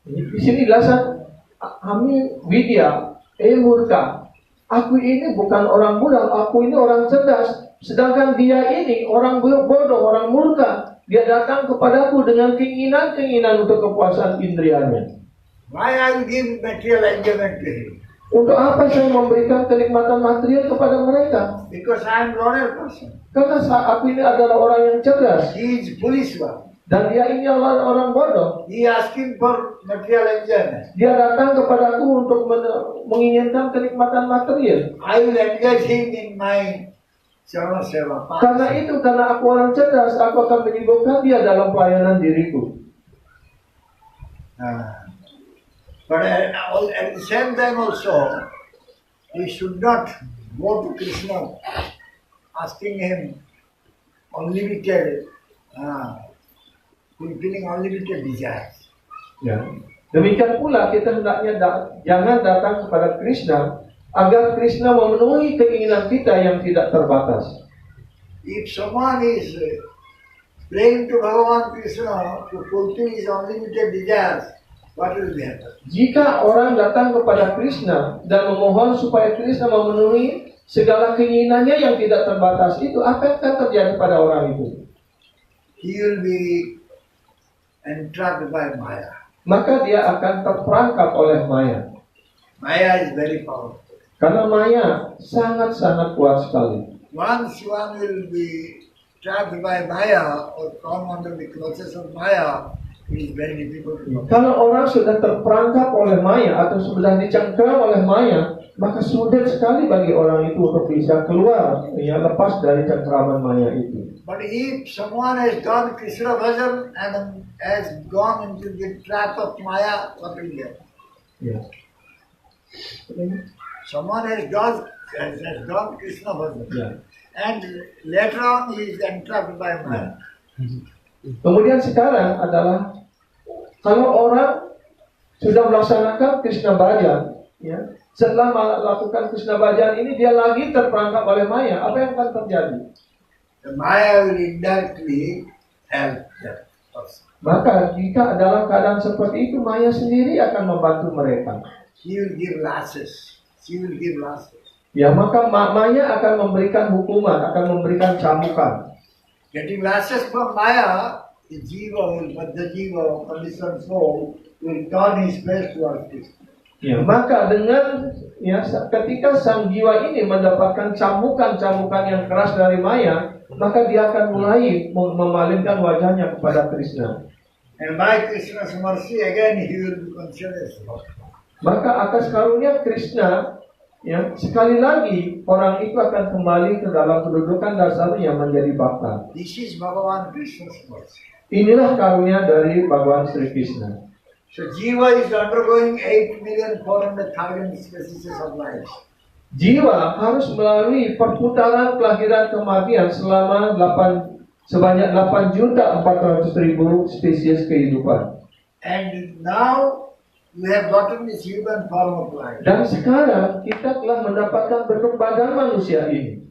Di sini jelasan, kami Widya, Murka. Aku ini bukan orang budak, aku ini orang cerdas. Sedangkan dia ini orang bodoh, orang murka. Dia datang kepadaku dengan keinginan-keinginan untuk kepuasan indrianya. Why I will give material enjoyment to him? Untuk apa saya memberikan kenikmatan material kepada mereka? Because I am loyal person. Karena aku ini adalah orang yang cerdas. He is foolish one. Dan dia ini adalah orang bodoh. He asking for material enjoyment. Dia datang kepadaku untuk menginginkan kenikmatan material. I will engage him in my Sarana Seva. Karena itu, karena aku orang cerdas, aku akan menyibukkan dia dalam pelayanan diriku. But at the same time also, we should not go to Krishna asking him unlimited, fulfilling unlimited desires. Ya. Demikian pula kita hendaknya jangan datang kepada Krishna agar Krishna memenuhi keinginan kita yang tidak terbatas. If someone is praying to Bhagavan Krishna to fulfill his unlimited desires, what will happen? Jika orang datang kepada Krishna dan memohon supaya Krishna memenuhi segala keinginannya yang tidak terbatas itu, apa yang akan terjadi pada orang itu? He will be entrapped by Maya. Maka dia akan terperangkap oleh Maya. Maya is very powerful. Karena Maya sangat-sangat kuat sekali. Once one will be trapped by Maya or come under the clutches of Maya, it is very difficult to come. Kalau orang sudah terperangkap oleh Maya atau sudah dicengkeram oleh Maya, maka sulit sekali bagi orang itu untuk bisa keluar, ya, lepas dari cengkeraman Maya itu. But if someone has done Krishna bhajan and has gone into the trap of Maya, what will get? Ya. Someone has done Krishna bhajan, Ya. and later on he is entrapped by Maya. Kemudian sekarang adalah kalau orang sudah melaksanakan Krishna Bhajan, ya, setelah melakukan Krishna Bhajan ini dia lagi terperangkap oleh Maya, apa yang akan terjadi? The Maya will indirectly help that person. Maka jika dalam keadaan seperti itu, Maya sendiri akan membantu mereka. She will give lashes. She will give lashes. Ya, maka Maya akan memberikan hukuman, akan memberikan cambukan. Getting lashes from Maya, the jiva, conditioned soul, will turn his face towards Krishna. Ya, maka dengan ketika sang jiwa ini mendapatkan cambukan-cambukan yang keras dari Maya, maka dia akan mulai memalingkan wajahnya kepada Krishna. And by Krishna's mercy, again he will be conscious. Maka atas karunia Krishna, sekali lagi orang itu akan kembali ke dalam kedudukan dasarnya menjadi bhakta. This is Bhagavan Krishna's mercy. Inilah karunia dari Bhagawan Sri Krishna. So Jiva is undergoing 8,400,000 species of life. Jiwa harus melalui perputaran kelahiran kematian selama sebanyak 8.400.000 spesies kehidupan. And now we have gotten this human form of life. Dan sekarang kita telah mendapatkan bentuk badan manusia ini.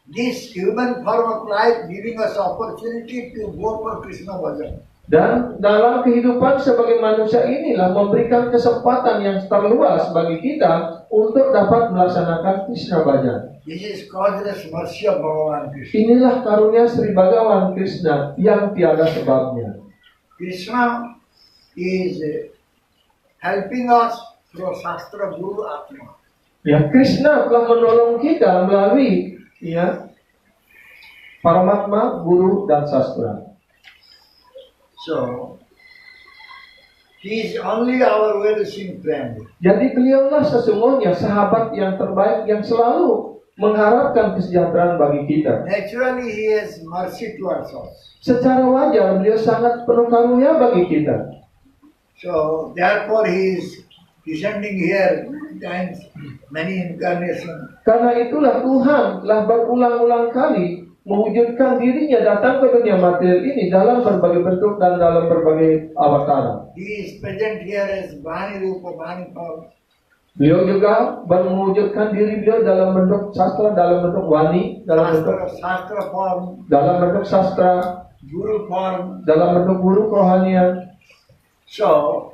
This human form of life giving us opportunity to go for Krishna bhajan. Dan dalam kehidupan sebagai manusia inilah memberikan kesempatan yang terluas bagi kita untuk dapat melaksanakan Krishna bhajan. This is causeless mercy of Bhagavan Krishna. Inilah karunia Sri Bhagawan Krishna yang tiada sebabnya. Krishna is helping us through Shastra Guru Atma. Ya, Krishna telah menolong kita melalui Paramatma, Guru dan Sastra. So, he is only our well-wishing friend. Jadi beliaulah sesungguhnya sahabat yang terbaik yang selalu mengharapkan kesejahteraan bagi kita. Naturally, he has mercy towards us. Secara wajar beliau sangat penuh karunia bagi kita. So, therefore, he is descending here times, many incarnations. Karena itulah Tuhan telah berulang-ulang kali mewujudkan dirinya datang ke dunia material ini dalam berbagai bentuk dan dalam berbagai awatara. He is present here as Vani Rupa, Vani Form. Beliau juga mewujudkan diri beliau dalam bentuk sastra, dalam bentuk wani, dalam bentuk Shastra form, sastra, Guru form. dalam bentuk guru kerohanian. So,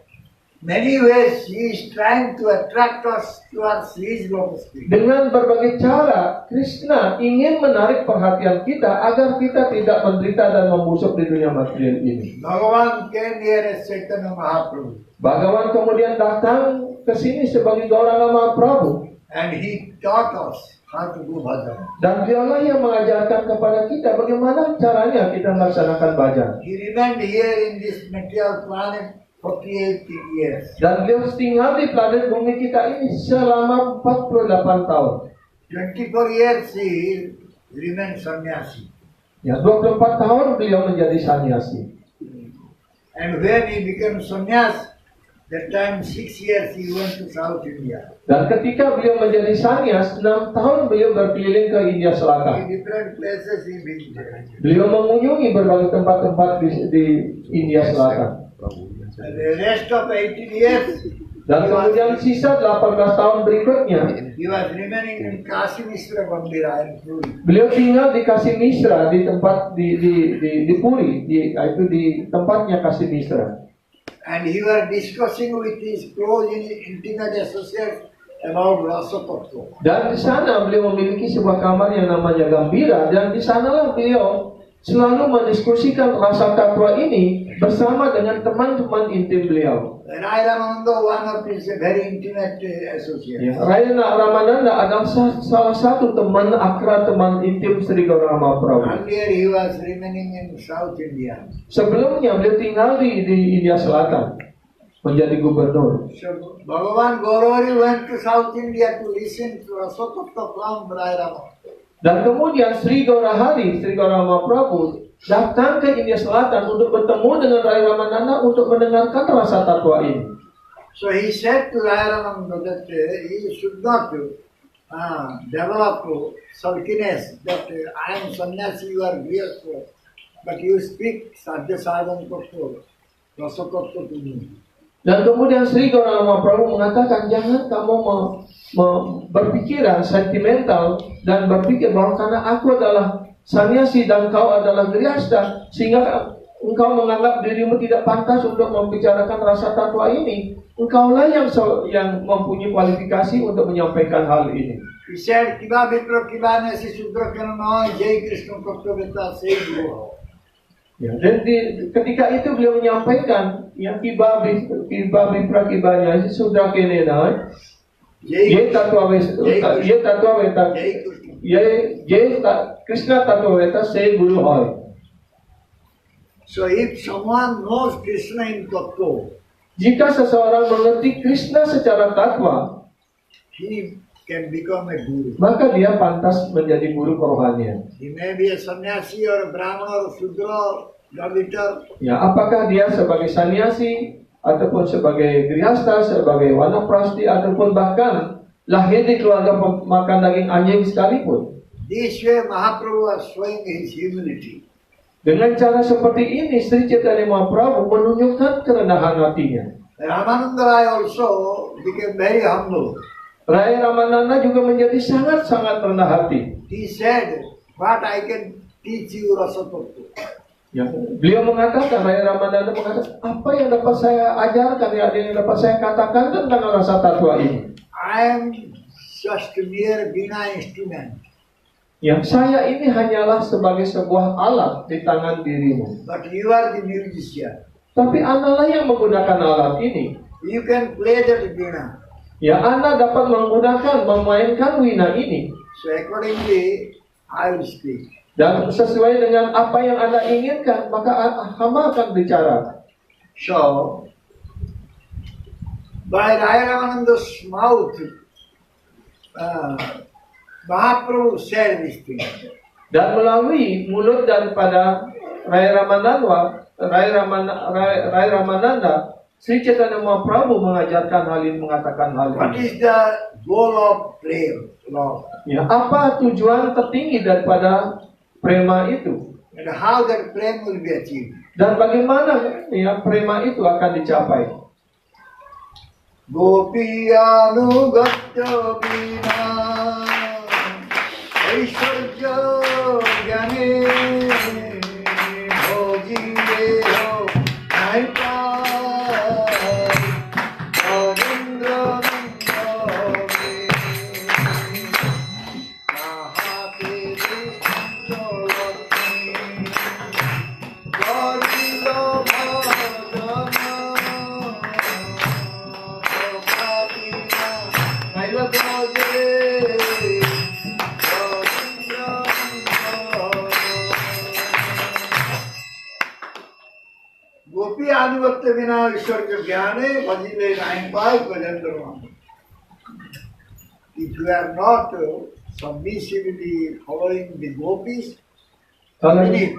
many ways he is trying to attract us towards his lotus feet. Dengan berbagai cara, Krishna ingin menarik perhatian kita agar kita tidak menderita dan membusuk di dunia material ini. Bhagavan came here as Chaitanya Mahaprabhu. Bhagawan kemudian datang ke sini sebagai Gauranga Mahaprabhu. And he taught us how to do bhajan. Dan dialah yang mengajarkan kepada kita bagaimana caranya kita melaksanakan bhajan. He remained here in this material planet 48 years. Dan beliau tinggal di planet bumi kita ini selama 48 tahun. 24 years he remained sannyasi. Ya, 24 tahun beliau menjadi sannyasi. And when he became sannyas, that time 6 years he went to South India. Dan ketika beliau menjadi sannyas, 6 tahun beliau berkeliling ke India In Selatan. different places he visited. Beliau mengunjungi berbagai tempat-tempat di India Selatan. And the rest of 18 years Dan kemudian sisa 18 tahun berikutnya, he was remaining in Kashi Mishra Mandira in Puri. beliau tinggal di Kashi Mishra, di tempat di Puri, itu di tempatnya Kashi Mishra. And he was discussing with his close intimate associates about Rasa Tattva. Dan di sana beliau memiliki sebuah kamar yang namanya Gambira, dan di sanalah beliau selalu mendiskusikan rasa tatwa ini bersama dengan teman-teman intim beliau. Rai Ramananda, one of his very intimate associates. Rai Ramananda adalah salah satu teman akrab, teman intim Sri Gauranga Mahaprabhu. Earlier he was remaining in South India. Sebelumnya beliau tinggal di India Selatan, menjadi gubernur. So Bhagavan Gaurari went to South India to listen to Rasa Tattva from Rai Ramananda. Dan kemudian Sri Gaurahari, Sri Gauranga Mahaprabhu datang ke India Selatan untuk bertemu dengan Rai Ramananda untuk mendengarkan rasa tatwa ini. So he said to Rai Ramananda that he should not develop sulkiness, that I am sannyasi, you are grihastha, but you speak sadhya sadhana tattva, rasa tattva to me. Dan kemudian Sri Gauranga Mahaprabhu mengatakan, jangan kamu berpikiran sentimental dan berpikir bahwa karena aku adalah sannyasi dan kau adalah grihastha, sehingga engkau menganggap dirimu tidak pantas untuk membicarakan rasa tatwa ini. Engkaulah yang mempunyai kualifikasi untuk menyampaikan hal ini. He said, Kiba Vipra Kiba Nasi Sudra Kanana Jai Krishna Kaptavita Say Guru. Ya, dan ketika itu beliau menyampaikan yang kibabi prakibanya sudah kene na ye tatwa weta Krishna tatwa weta se guru hoy. So if someone knows Krishna in Tattva, Jika seseorang mengerti Krishna secara tatwa, he can become a guru. maka dia pantas menjadi guru kerohanian. He may be a sannyasi or a brahmana or sudra, Dravita. Ya, apakah dia sebagai sannyasi ataupun sebagai grihasta, sebagai wanaprasti ataupun bahkan lahir di keluarga makan daging anjing sekalipun. This way Mahaprabhu was showing his humility. Dengan cara seperti ini, Sri Chaitanya Mahaprabhu menunjukkan kerendahan hatinya. Ramananda Rai also became very humble. Raya Ramananda juga menjadi sangat-sangat rendah hati. He said, "What I can teach you Rasa Tattva." Ya, beliau mengatakan, Raya Ramananda mengatakan, apa yang dapat saya ajarkan, yang dapat saya katakan tentang rasa tatwa ini? I am just a mere Vina instrument, Ya, saya ini hanyalah sebagai sebuah alat di tangan dirimu. but you are the musician. Tapi Anda yang menggunakan alat ini. You can play that Vina. Ya, Anda dapat memainkan wina ini. So accordingly, I will speak. Dan sesuai dengan apa yang Anda inginkan, maka hamba akan bicara. So, by Raya Ramananda's mouth, Mahaprabhu said this thing. Dan melalui mulut daripada Raya Ramananda, Sri Chaitanya Mahaprabhu mengajarkan hal ini, mengatakan hal What ini. is the goal of prayer, Lord? Ya, apa tujuan tertinggi daripada prema itu? And how that prayer will be achieved? Dan bagaimana ya prema itu akan dicapai? Gopiyanugatya vina Aishwarya gyane bhogireho naita Arindra nandami Nahate Vishnolakmi Govinda bhajana Gopi Anuvatya Vina Ishwarya Jnane Bhajile Naimpai Bhajandarma. If you are not submissively following the gopis, Kalau ini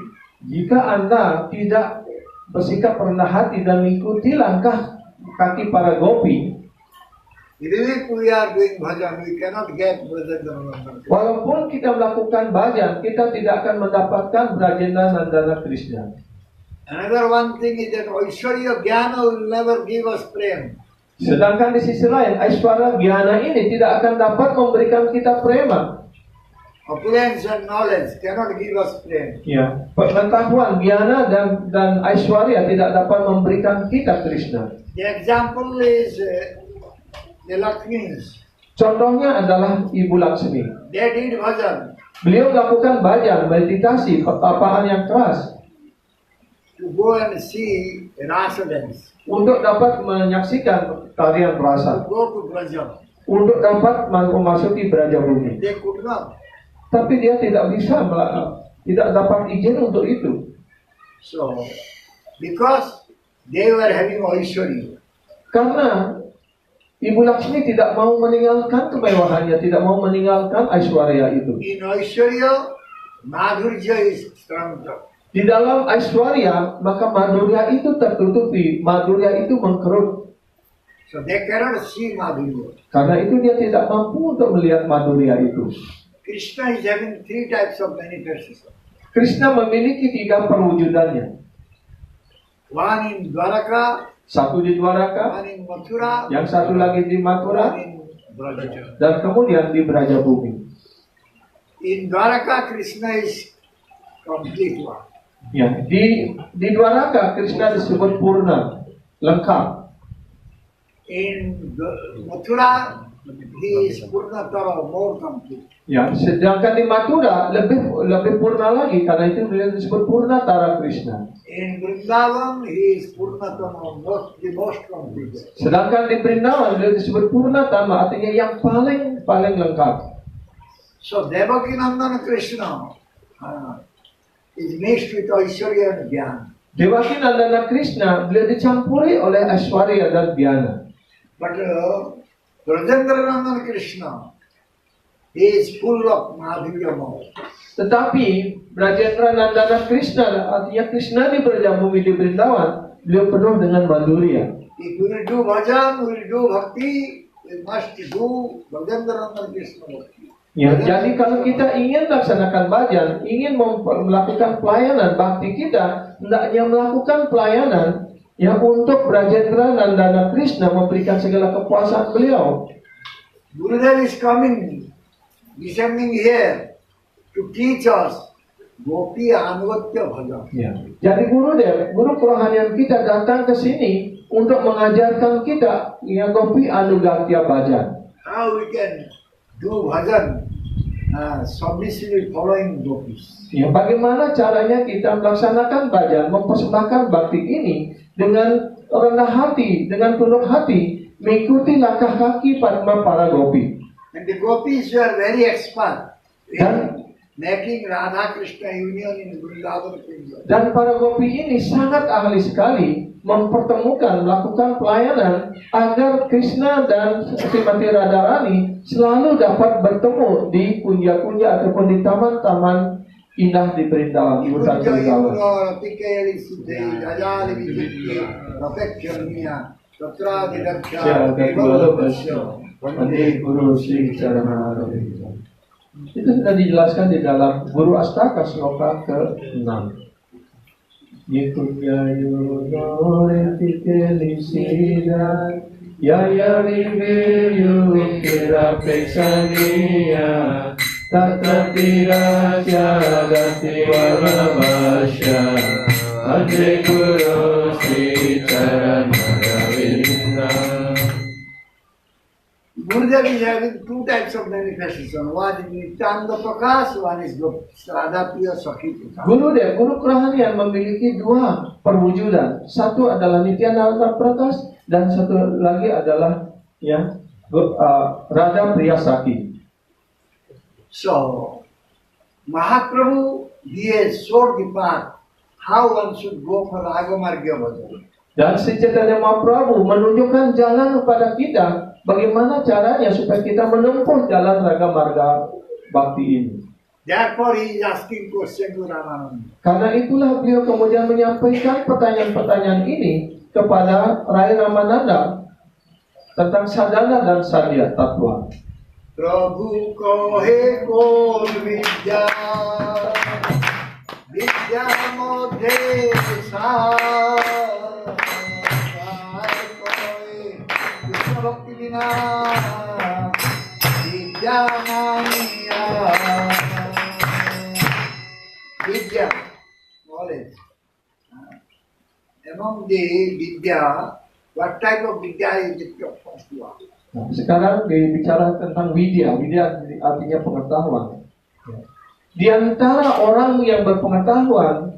jika Anda tidak bersikap rendah hati dan mengikuti langkah kaki para gopi, even if we are doing bhajan, we cannot get Bhajandarma. walaupun kita melakukan bhajan, kita tidak akan mendapatkan Brajendra Nandana Krishna. Another one thing is that Aishwarya Jnana will never give us prem. Sedangkan di sisi lain, Aishwarya Gyana ini tidak akan dapat memberikan kita prema. Opulence and knowledge cannot give us prem. Ya, pengetahuan Gyana dan Aishwarya tidak dapat memberikan kita Krishna. The example is the Lakshmis. Contohnya adalah Ibu Laksmi. They did bhajan Beliau melakukan bhajan, meditasi, pertapaan yang keras to go and see rasa dance, untuk dapat menyaksikan tarian to rasa, go to Braja. untuk dapat memasuki Brajabumi. They could not. Tapi dia tidak bisa, tidak dapat izin untuk itu. So, because they were having Aishwarya, Karena Ibu Laksmi tidak mau meninggalkan kemewahannya, tidak mau meninggalkan Aishwarya itu. in Aishwarya, Madhurya is stronger. Di dalam Aishwarya, maka Madhurya itu tertutupi, Madhurya itu mengkerut. So they cannot see Madhurya. Karena itu dia tidak mampu untuk melihat Madhurya itu. Krishna is having three types of manifestation. Krishna memiliki 3 perwujudannya. One in Dwaraka, Satu di Dwaraka, one in Mathura, yang satu lagi di one Mathura, in Braja. dan kemudian di Brajabumi. In Dwaraka, Krishna is complete one. Ya, di Dwaraka Krishna disebut purna, lengkap. In Mathura, He is Purnatara, more complete. Ya, sedangkan di Mathura lebih purna lagi karena itu beliau disebut Purnatara Krishna. In Vrindavan, he is Purnatama, the most complete. Sedangkan di Vrindavan beliau disebut Purnatama, artinya yang paling lengkap. So Devaki Nandana Krishna is mixed with Aishwarya and Jnana. Devaki Nandana Krishna beliau dicampuri oleh Aishwarya dan Jnana. But Brajendra Nandana Krishna is full of Madhurya mode. Tetapi Brajendra Nandana Krishna, artinya Krishna di Brajabumi di Vrindavan, beliau penuh dengan madhurya. If we will do bhajan, we will do bhakti, we must do Brajendra Nandana Krishna bhakti. Ya, jadi kalau kita ingin melaksanakan bhajan, ingin melakukan pelayanan bakti kita, hendaknya melakukan pelayanan yang untuk Brajendra Nandana Krishna, memberikan segala kepuasan beliau. Gurudev is coming, descending here to teach us Gopi Anugatya Bhajan. Ya. Jadi guru kerohanian kita datang ke sini untuk mengajarkan kita ya Gopi Anugatya Bhajan. How we can do bhajan submissively following gopis. Ya, bagaimana caranya kita melaksanakan bhajan, mempersembahkan bakti ini dengan rendah hati, dengan tunduk hati, mengikuti langkah kaki para gopi. And the gopis were very expert Dan in making Radha Krishna union in Vrindavan Kingdom. Dan para gopi ini sangat ahli sekali mempertemukan, melakukan pelayanan agar Krishna dan Srimati Radharani selalu dapat bertemu di kunja-kunja ataupun di taman-taman indah di Vrindavan, di hutan Vrindavan. Itu sudah dijelaskan di dalam Guru Astaka Sloka ke-6. Yekunya yunore tikelisida Yaya riveyu kira peksania Tata tira syadati varavasya Adre Guru Sri Charanaravinda. Gurudev is having two types of manifestation. One is Nityananda Prakash, one is Radhapriya Sakhi Prakash. Guru kerohanian memiliki dua perwujudan. Satu adalah Nityananda Prakash dan satu lagi adalah Radhapriya Sakhi. So, Mahaprabhu, he has showed the path how one should go for Ragamargya Bhajan. Dan Sri Chaitanya Mahaprabhu menunjukkan jalan kepada kita bagaimana caranya supaya kita menempuh jalan Raga Marga Bakti ini. Therefore, he is asking question to Ramananda. Karena itulah beliau kemudian menyampaikan pertanyaan-pertanyaan ini kepada Rai Ramananda tentang sadhana dan sadhya tatwa. Prabhu kohe kol vidya, vidya modhe sa. Bhakti vina vidya maya. Vidya, knowledge. Among the vidya, what type of vidya is the first one? Nah, sekarang bicara tentang widya. Widya artinya pengetahuan. Di antara orang yang berpengetahuan,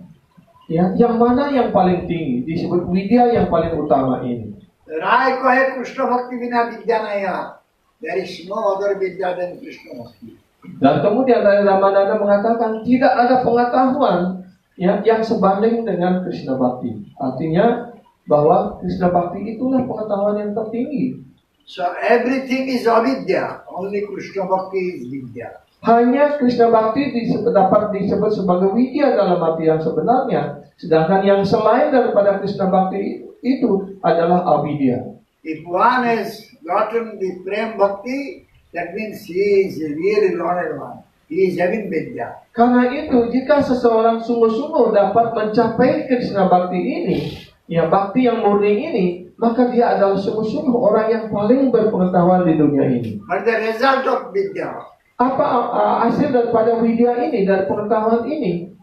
yang mana yang paling tinggi? Disebut widya yang paling utama ini. Rai kohe Krishna Bhakti vina vidya naya. There is no other vidya than Krishna Bhakti. Dan kemudian Rai Ramananda mengatakan tidak ada pengetahuan yang sebanding dengan Krishna Bhakti. Artinya bahwa Krishna Bhakti itulah pengetahuan yang tertinggi. So everything is avidya. Only Krishna Bhakti is vidya. Hanya Krishna Bhakti dapat disebut sebagai widya dalam arti yang sebenarnya. Sedangkan yang selain daripada Krishna Bhakti itu adalah avidya. If one has gotten the Prem Bhakti, that means he is a really learned one. He is having vidya. Karena itu, jika seseorang sungguh-sungguh dapat mencapai Krishna Bhakti ini, Bhakti yang murni ini, maka dia adalah sungguh-sungguh orang yang paling berpengetahuan di dunia ini. But the result of vidya, apa hasil daripada widya ini, dari pengetahuan ini?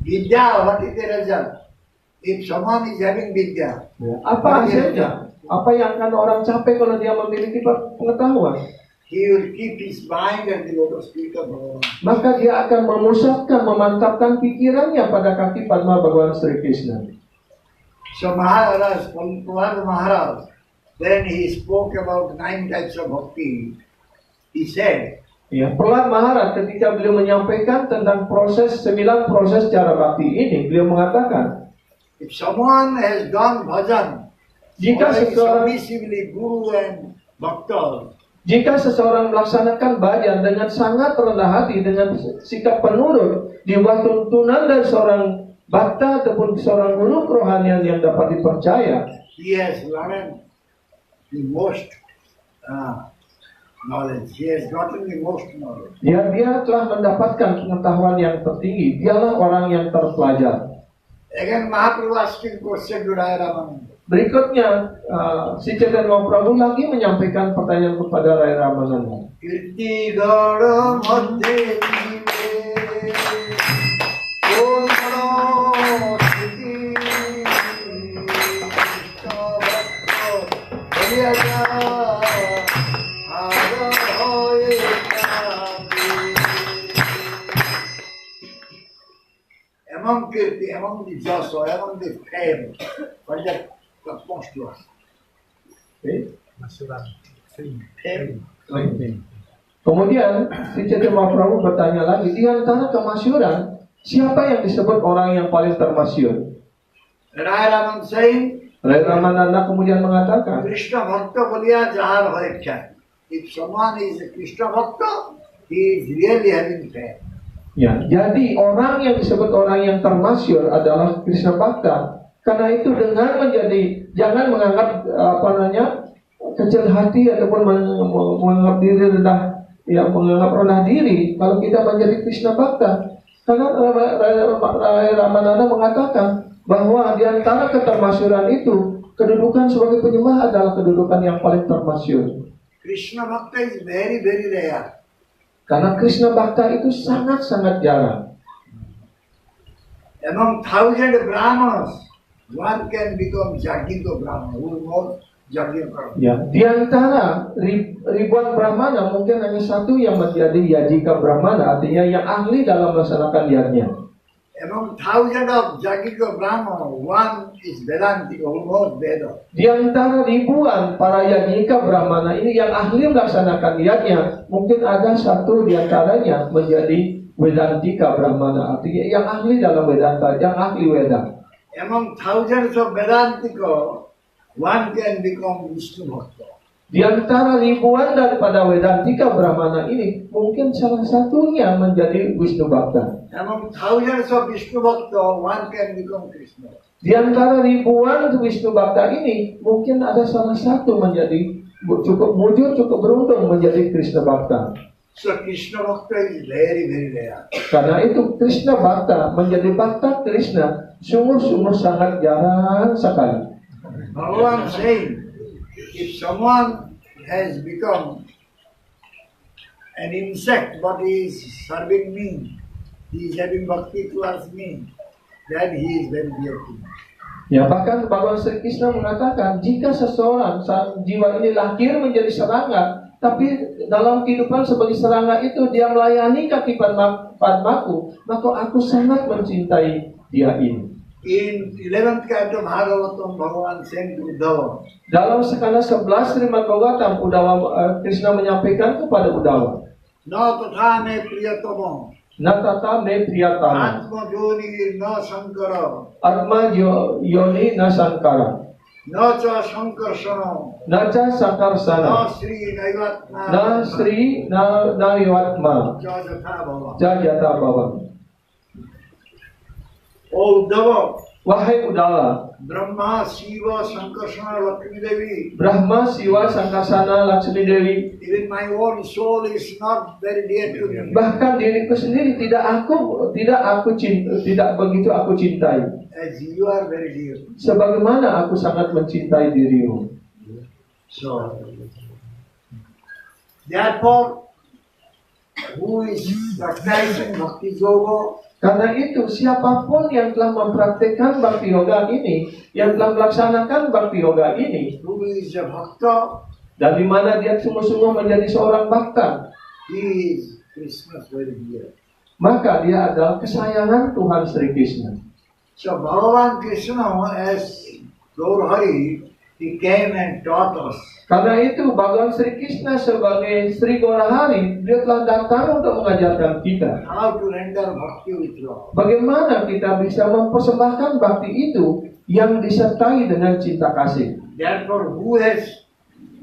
vidya, what is the result? If someone is having vidya, Apa hasilnya? Apa yang akan orang capai kalau dia memiliki pengetahuan? He will keep his mind at the lotus feet of Bhagavan. Maka dia akan memusatkan, memantapkan pikirannya pada kaki Padma Bhagavan Sri Krishna. So Maharaj, Prahlad Maharaj, then he spoke about 9 types of bhakti. He said, Ya, Prahlad Maharaj ketika beliau menyampaikan tentang 9 proses cara bakti ini, beliau mengatakan, if someone has done bhajan, jika submissively Guru and Bhakta, jika seseorang melaksanakan bhajan dengan sangat rendah hati, dengan sikap penurut, di bawah tuntunan dari seorang bhakta ataupun seorang guru kerohanian yang dapat dipercaya, he has learned the most knowledge. He has gotten the most knowledge. ya dia telah mendapatkan pengetahuan yang tertinggi. Dialah orang yang terpelajar. Again, Mahaprabhu asking question to Raya Ramananda. Berikutnya, si Chaitanya Mahaprabhu lagi menyampaikan pertanyaan kepada Raya Ramananda. Kirti Gada Madhye Jive Omaro Siti Krishna Bhakta Bhaliyaja Hara Hoye Kami. Among Kirti, among the Jasa, among the fame, what is that response to us? Fame. Kemudian si Chaitanya Mahaprabhu bertanya lagi, di antara kemasyhuran, siapa yang disebut orang yang paling termasyhur? Raya Raman saying, Raya Ramananda kemudian mengatakan, Krishna Bhakta Boliya Jahar Hoekya. If someone is a Krishna Bhakta, he is really having fame. ya, jadi orang yang disebut orang yang termasyhur adalah Krishna Bhakta. Karena itu dengan menjadi, jangan menganggap kecil hati ataupun menganggap diri rendah, ya menganggap rendah diri kalau kita menjadi Krishna Bhakta. Karena Raya Ramananda mengatakan bahwa di antara ketermasyhuran itu, kedudukan sebagai penyembah adalah kedudukan yang paling termasyhur. Krishna Bhakta is very, very rare. Karena Krishna Bhakta itu sangat-sangat jarang. Among 1,000 Brahmanas, one can become Jagito Brahmana. Who knows Jagito Brahmana? Ya, di antara ribuan Brahmana mungkin hanya satu yang menjadi Yajika Brahmana, artinya yang ahli dalam melaksanakan yajna. Among 1,000 of Jagito Brahmana, one is Vedantika, who knows Veda. Di antara ribuan para Yajika Brahmana ini yang ahli melaksanakan yajna, mungkin ada satu di antaranya menjadi Vedantika Brahmana, artinya yang ahli dalam Vedanta, yang ahli Veda. Among thousands of Vedantika, one can become Vishnu Bhakta. Di antara ribuan daripada Vedantika Brahmana ini, mungkin salah satunya menjadi Wisnu Bhakta. Among thousands of Vishnu Bhakta, one can become Krishna. Di antara ribuan Wisnu Bhakta ini, mungkin ada salah satu menjadi cukup mujur, cukup beruntung menjadi Krishna Bhakta. So Krishna Bhakta is very, very rare. Karena itu Krishna Bhakta menjadi Bhakta Krishna sungguh-sungguh sangat jarang sekali. Bhagavan saying, if someone has become an insect, but he is serving me, he is having bhakti towards me, then he is very dear to me. Ya, bahkan Bhagavan Sri Krishna mengatakan, jika seseorang jiwa ini lahir menjadi serangga, tapi dalam kehidupan sebagai serangga itu dia melayani kaki Padmaku, maka aku sangat mencintai dia ini. In 11th canto Bhagavatam, Bhagavan saying to Uddhava, Dalam skala 11 Srimad Bhagavatam, Krishna menyampaikan kepada Uddhava, Na tatha me priyatama, Natata me priyatama, Atma joni na sankara, Atma yoni na sankara, na cha sankarsana, Naca na sakarsana, sri naivatma, Na sri na naivatma, cha jatha bhava. Jajata bhavan. O Uddhava, Wahai Uddhava, Brahma, Shiva, Sankarsana, Lakshmi Devi, Brahma, Siwa, Sangkasana, Lakshmi Dewi, even my own soul is not very dear to me. bahkan diriku sendiri tidak begitu aku cintai. As you are very dear. Sebagaimana aku sangat mencintai dirimu. So, therefore, who is practicing bhakti yoga, Karena itu siapapun yang telah mempraktikkan bhakti yoga ini, yang telah melaksanakan bhakti yoga ini, who is a bhakta, dan di mana dia sungguh-sungguh menjadi seorang bhakta, he is Krishna's very dear. maka dia adalah kesayangan Tuhan Sri Krishna. So Bhagavan Krishna, as Gaur Hari, he came and taught us. Karena itu Bhagavan Sri Krishna sebagai Sri Gaurahari, dia telah datang untuk mengajarkan kita How to render bhakti with love. bagaimana kita bisa mempersembahkan bakti itu yang disertai dengan cinta kasih. Therefore, who has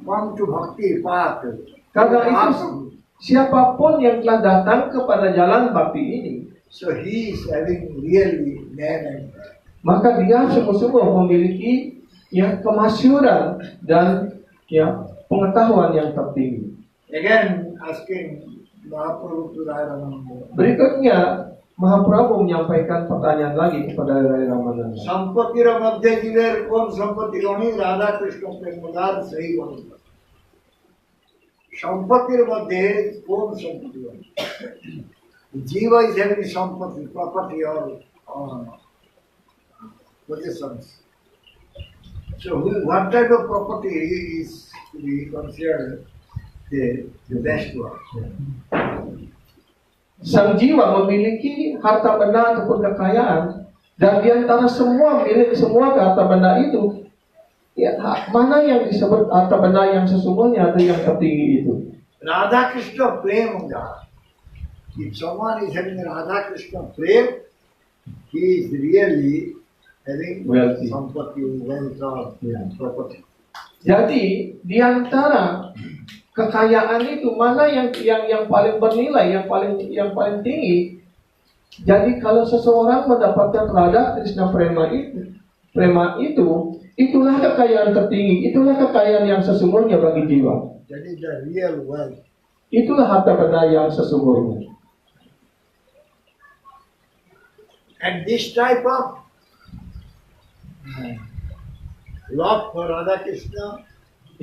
come to bhakti path? Karena itu siapapun yang telah datang kepada jalan bakti ini, So he is having really name and maka dia sungguh-sungguh memiliki ya kemasyhuran dan ya pengetahuan yang tertinggi. again asking Mahaprabhu to Ramananda. Berikutnya Mahaprabhu menyampaikan pertanyaan lagi kepada Rai Ramananda. Sampatira madhya jiler kon sampati gani Radha Krishna premodar sahi bani. Sampatir madhya kon sampati gani. Jiva is having sampati, property or possessions. So what type of property is to be considered the best one? Sang jiwa memiliki harta benda ataupun kekayaan, dan di antara semua milik semua harta benda itu, ya, mana yang disebut harta benda yang sesungguhnya atau yang tertinggi itu? Radha Krishna Prema. If someone is having Radha Krishna Prema, he is really having Wealthy. sampati, wealth or Yeah. property. Jadi di antara kekayaan itu mana yang paling bernilai, yang paling tinggi? Jadi kalau seseorang mendapatkan Radha Krishna Prema itu, itulah kekayaan tertinggi, itulah kekayaan yang sesungguhnya bagi jiwa. That is the real wealth. Itulah harta benda yang sesungguhnya. And this type of love for Radha Krishna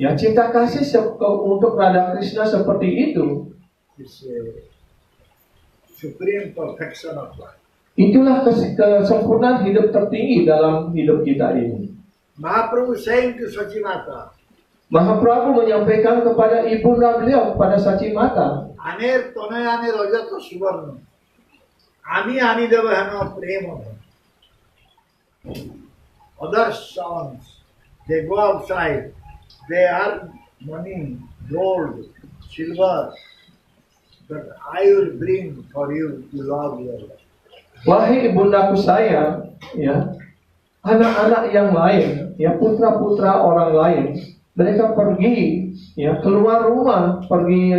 Ya, cinta kasih untuk Radha Krishna seperti itu, is a supreme perfection of life. itulah kesempurnaan hidup tertinggi dalam hidup kita ini. Mahaprabhu saying to Sachimata, Mahaprabhu menyampaikan kepada ibunda beliau, kepada Sachimata, Aner Tonayane Rajato Suvarna, Ami Anideva Hana Prema. Other sons, they go outside, they earn money, gold, silver, but I will bring for you to love your life. wahai ibundaku sayang, ya, anak-anak yang lain, ya, putra-putra orang lain, mereka pergi, ya, keluar rumah, pergi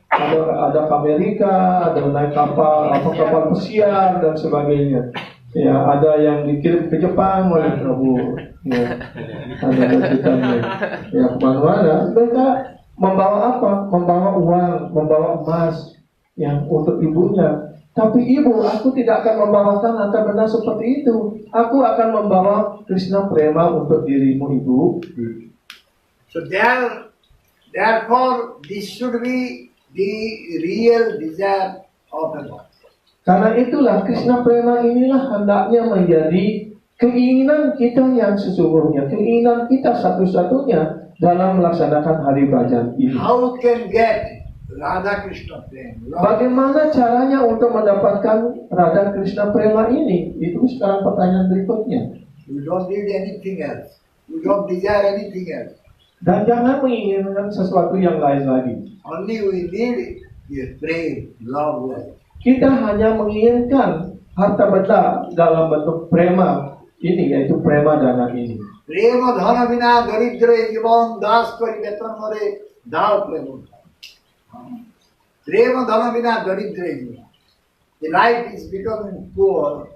ada ke Amerika, ada naik kapal pesiar dan sebagainya. Ya, ada yang dikirim ke Jepang oleh Prabu, ya, ada lanjutannya. Ya, kemana-mana mereka membawa apa? Membawa uang, membawa emas yang untuk ibunya. Tapi ibu, aku tidak akan membawakan harta benda seperti itu. Aku akan membawa Krishna Prema untuk dirimu, ibu. So therefore, this should be the real desire of a man. Karena itulah Krishna Prema inilah hendaknya menjadi keinginan kita yang sesungguhnya, keinginan kita satu-satunya dalam melaksanakan hari bhajan ini. How can get Radha Krishna Prema? Bagaimana caranya untuk mendapatkan Radha Krishna Prema ini? Itu sekarang pertanyaan berikutnya. We don't need anything else. We don't desire anything else. Dan jangan menginginkan sesuatu yang lain lagi. Only we need is pray, love, wealth. Kita hanya menginginkan harta benda dalam bentuk prema ini, yaitu prema dana ini. Prema dhana bina daridra jivan das kari betan mare dao prema. Prema dhana bina daridra jivan. The life is becoming poor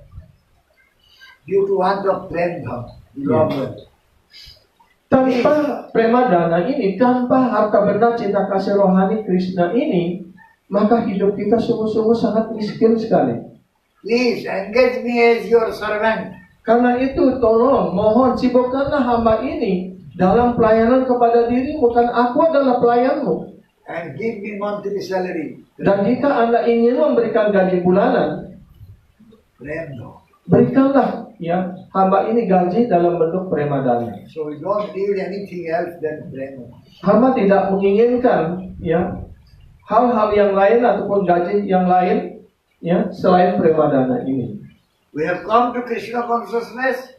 due to want of prema, love, wealth. Tanpa prema dana ini, tanpa harta benda cinta kasih rohani Krishna ini, maka hidup kita sungguh-sungguh sangat miskin sekali. Please engage me as your servant. Karena itu tolong, mohon sibukkanlah hamba ini dalam pelayanan kepada dirimu, kan aku adalah pelayanmu. and give me monthly salary. Dan jika Anda ingin memberikan gaji bulanan, Prema. berikanlah ya hamba ini gaji dalam bentuk premadana. So we don't need anything else than prema. Hamba tidak menginginkan ya hal-hal yang lain ataupun gaji yang lain ya selain premadana ini. We have come to Krishna consciousness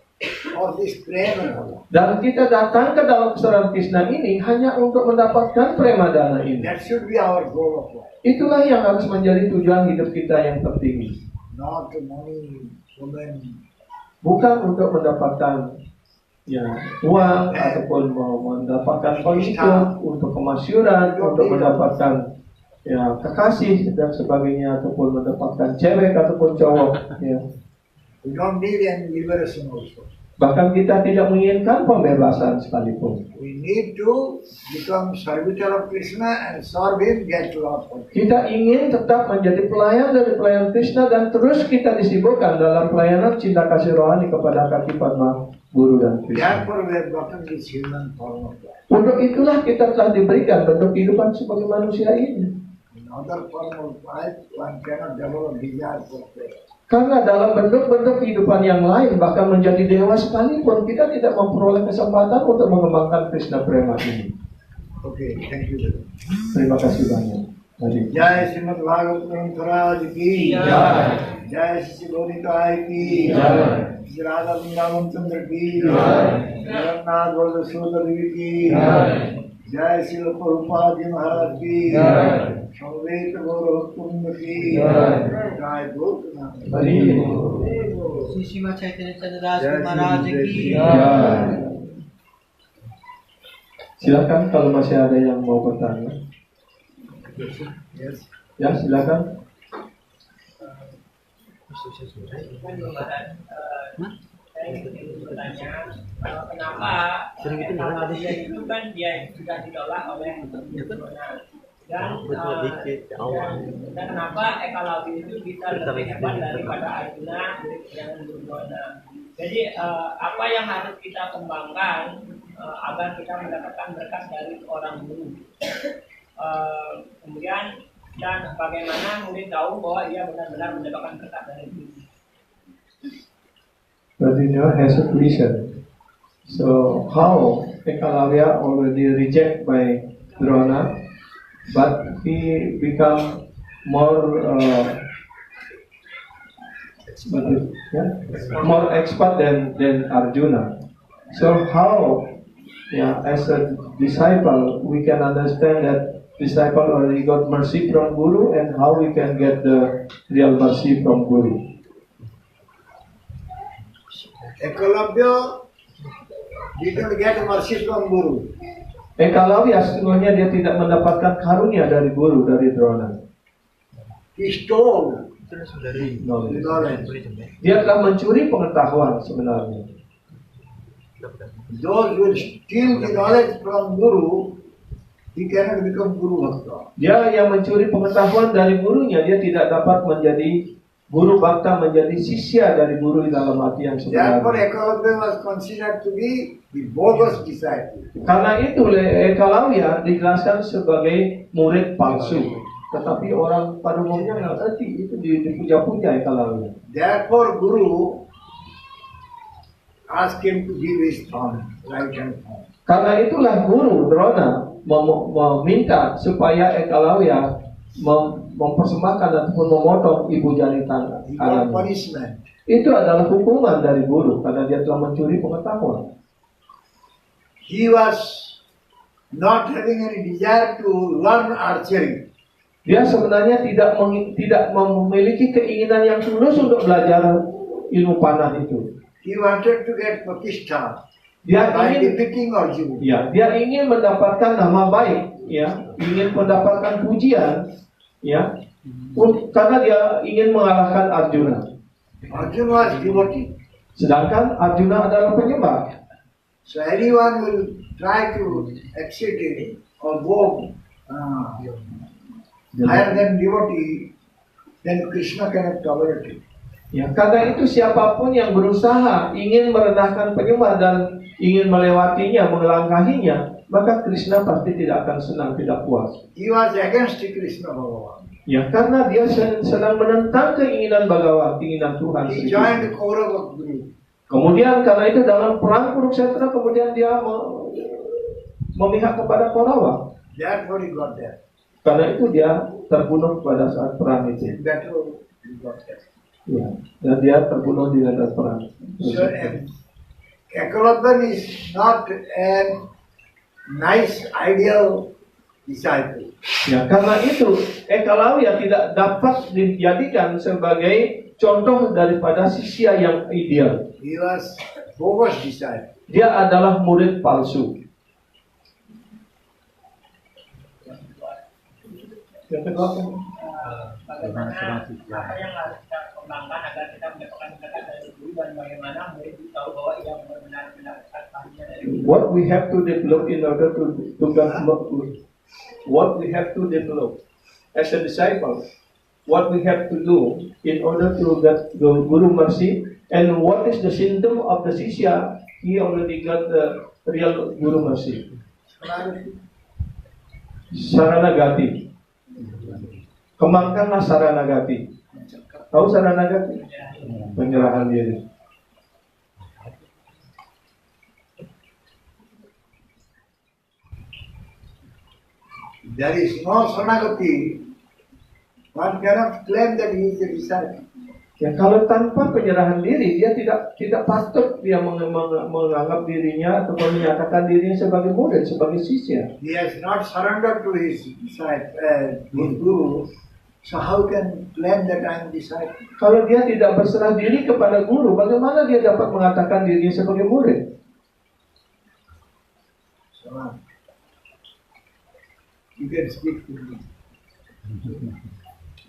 for this prema. Dan kita datang ke dalam kesadaran Krishna ini hanya untuk mendapatkan premadana ini. That should be our goal of life. Itulah yang harus menjadi tujuan hidup kita yang tertinggi. Not the money, women. Bukan untuk mendapatkan ya uang ataupun mau mendapatkan pengikut, untuk kemasyuran, untuk mendapatkan ya kekasih dan sebagainya, ataupun mendapatkan cewek ataupun cowok ya. We don't need any liberation also. Bahkan kita tidak menginginkan pembebasan sekalipun. We need to become servitor of Krishna and serve him, get Lord for Krishna. Kita ingin tetap menjadi pelayan dari pelayan Krishna dan terus kita disibukkan dalam pelayanan cinta kasih rohani kepada kaki Padma Guru dan Krishna. Therefore, we have gotten this human form of life. Untuk itulah kita telah diberikan bentuk kehidupan sebagai manusia ini. In other form of life, one cannot develop desire for prayer. Karena dalam bentuk-bentuk kehidupan yang lain, bahkan menjadi dewa sekalipun, kita tidak memperoleh kesempatan untuk mengembangkan Krishna Prema ini. Okay, thank you. Terima kasih banyak. Mari. Jai Srimad Bhagavatam Granth ki Jai. Jai Sri Gaurikai ki Jai. Sri Radha Vrindavan Chandra ki Jai. Jagannath Baldev ki Jai. Jai Sri Prabhupada Ji Maharaj ki Jai. Samveta Gauravatund ki Jai. Jai Bhutana. Mari. Shri श्रीमद चैतन्य चंद्रदास महाराज की Jai. Silakan kalau masih ada yang mau bertanya. Yes. Ya, silakan. Kenapa dia itu kan dia sudah ditolak oleh Drona dan kenapa Eka Lawi itu bisa lebih hebat daripada Arjuna dengan Drona. Jadi apa yang harus kita kembangkan agar kita mendapatkan berkat dari orang guru. Kemudian dan bagaimana murid tahu bahwa dia benar-benar mendapatkan berkat dari guru. Radhina has a question. So how Ekalavya already rejected by Drona, but he become more more expert than Arjuna. So how, as a disciple, we can understand that disciple already got mercy from Guru, and how we can get the real mercy from Guru. Ekalavya didn't get mercy from Guru. Ekalavya sesungguhnya dia tidak mendapatkan karunia dari Guru, dari Drona. He stole Knowledge. knowledge. Dia telah mencuri pengetahuan sebenarnya. Those who steal the knowledge from Guru, he cannot become Guru Bhakta. Dia yang mencuri pengetahuan dari gurunya, dia tidak dapat menjadi Guru Bhakta, menjadi sisya dari guru di dalam arti yang Therefore, sebenarnya. Ekalavya was considered to be the bogus disciple. Karena itu Ekalavya dijelaskan sebagai murid palsu. Tetapi orang pada umumnya nggak ngerti itu dipuja-puja Ekalavya. Therefore, Guru asked him to give his thumb, right hand thumb. Karena itulah Guru Drona meminta supaya Ekalavya mempersembahkan ataupun memotong ibu jari tangan. He got punishment. Itu adalah hukuman dari Guru karena dia telah mencuri pengetahuan. He was not having any desire to learn archery. Dia sebenarnya tidak memiliki keinginan yang tulus untuk belajar ilmu panah itu. He wanted to get Pakistan Dia by ingin, defeating Arjuna. dia ingin mendapatkan nama baik, ingin mendapatkan pujian, karena dia ingin mengalahkan Arjuna. Arjuna was devotee. Sedangkan Arjuna adalah penyembah. So anyone will try to exceed him or go higher than devotee, then Krishna cannot tolerate it. Karena itu siapapun yang berusaha ingin merendahkan penyembah dan ingin melewatinya, melangkahinya, maka Krishna pasti tidak akan senang, tidak puas. He was against Krishna Bhagavan. Ya, karena dia sedang menentang keinginan Bhagawan, keinginan Tuhan. He Sri joined Krishna. Kaurava group. Kemudian karena itu dalam perang Kurukshetra kemudian dia memihak kepada Kaurawa. Therefore he got there. Karena itu dia terbunuh pada saat perang itu. Battle he got there. Ya, dan dia terbunuh di dalam perang. So Ekalavan is not a nice ideal disciple. Ya, karena itu Eklavya tidak dapat dijadikan sebagai contoh daripada sisya yang ideal. He was bogus disciple. Dia adalah murid palsu. Yang kedua, Bagaimana apa yang harus kita kembangkan agar kita mendapatkan berkat dari guru dan bagaimana murid tahu bahwa ia benar-benar mendapatkan karunia dari guru. what we have to develop in order to what we have to develop as a disciple, what we have to do in order to get the Guru mercy, and what is the symptom of the Sisya, he already got the real Guru mercy. Saranagati. Kembangkanlah Saranagati. Tahu Saranagati? Penyerahan diri. There is no Saranagati. One cannot claim that he is a disciple. Ya, kalau tanpa penyerahan diri, dia tidak patut dia menganggap dirinya atau menyatakan dirinya sebagai murid, sebagai sisya. He has not surrendered to his disciple, his guru. So how can claim that I am disciple? Kalau dia tidak berserah diri kepada guru, bagaimana dia dapat mengatakan dirinya sebagai murid? So, you can speak to me.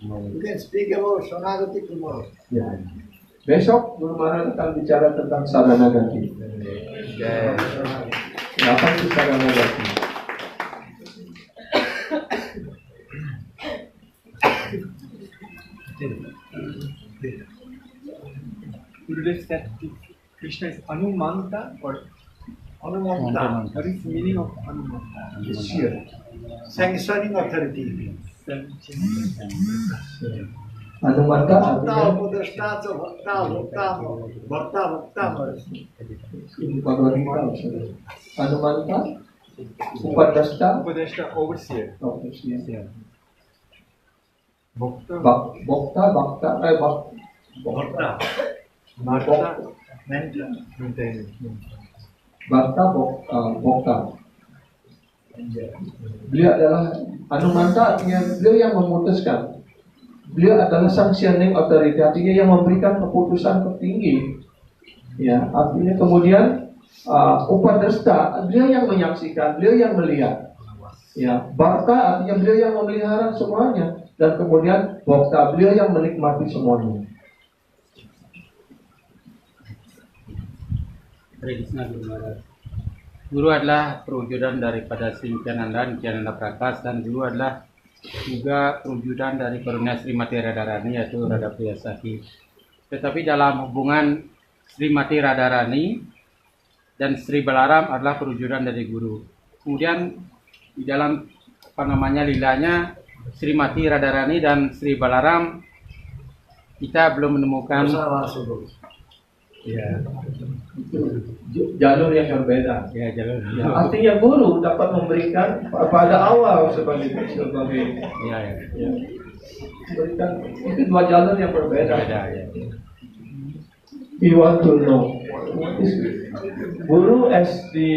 You can speak about Sonagati tomorrow. Ya. Besok Guru Maharaj akan bicara tentang Saranagati. Apa itu Saranagati? Gurudev said Krishna is Anumanta or Anumanta. what is the meaning of Anumanta? Sure. Sanctioning authority. Anumanta Bhakta, artinya Upodashta, Bhakta. ini Bhagavad Gita. Anumanta, Upadasta, Upadeshta overseer. Bhakta, Bhakta. Bhakta. Beliau adalah Anumanta, artinya beliau yang memutuskan. Beliau adalah sanctioning authority, artinya yang memberikan keputusan tertinggi. Ya, artinya kemudian Upadasta, beliau yang menyaksikan, beliau yang melihat. Ya, Bhakta artinya beliau yang memelihara semuanya, dan kemudian Bhakta, beliau yang menikmati semuanya. Krishna Guru Maharaj. Guru adalah perwujudan daripada Sri Nityananda, Nityananda Prakas, dan Guru adalah juga perwujudan dari karunia Srimati Radharani, yaitu Radha Priyasaki. Tetapi dalam hubungan Srimati Radharani dan Sri Balaram adalah perwujudan dari Guru. Kemudian di dalam lilanya Srimati Radharani dan Sri Balaram kita belum menemukan ya Jalur yang berbeda. ya jalur Ya, artinya guru dapat memberikan pada awal sebagai ya memberikan itu dua jalur yang berbeda. beda ya. We want to know guru as the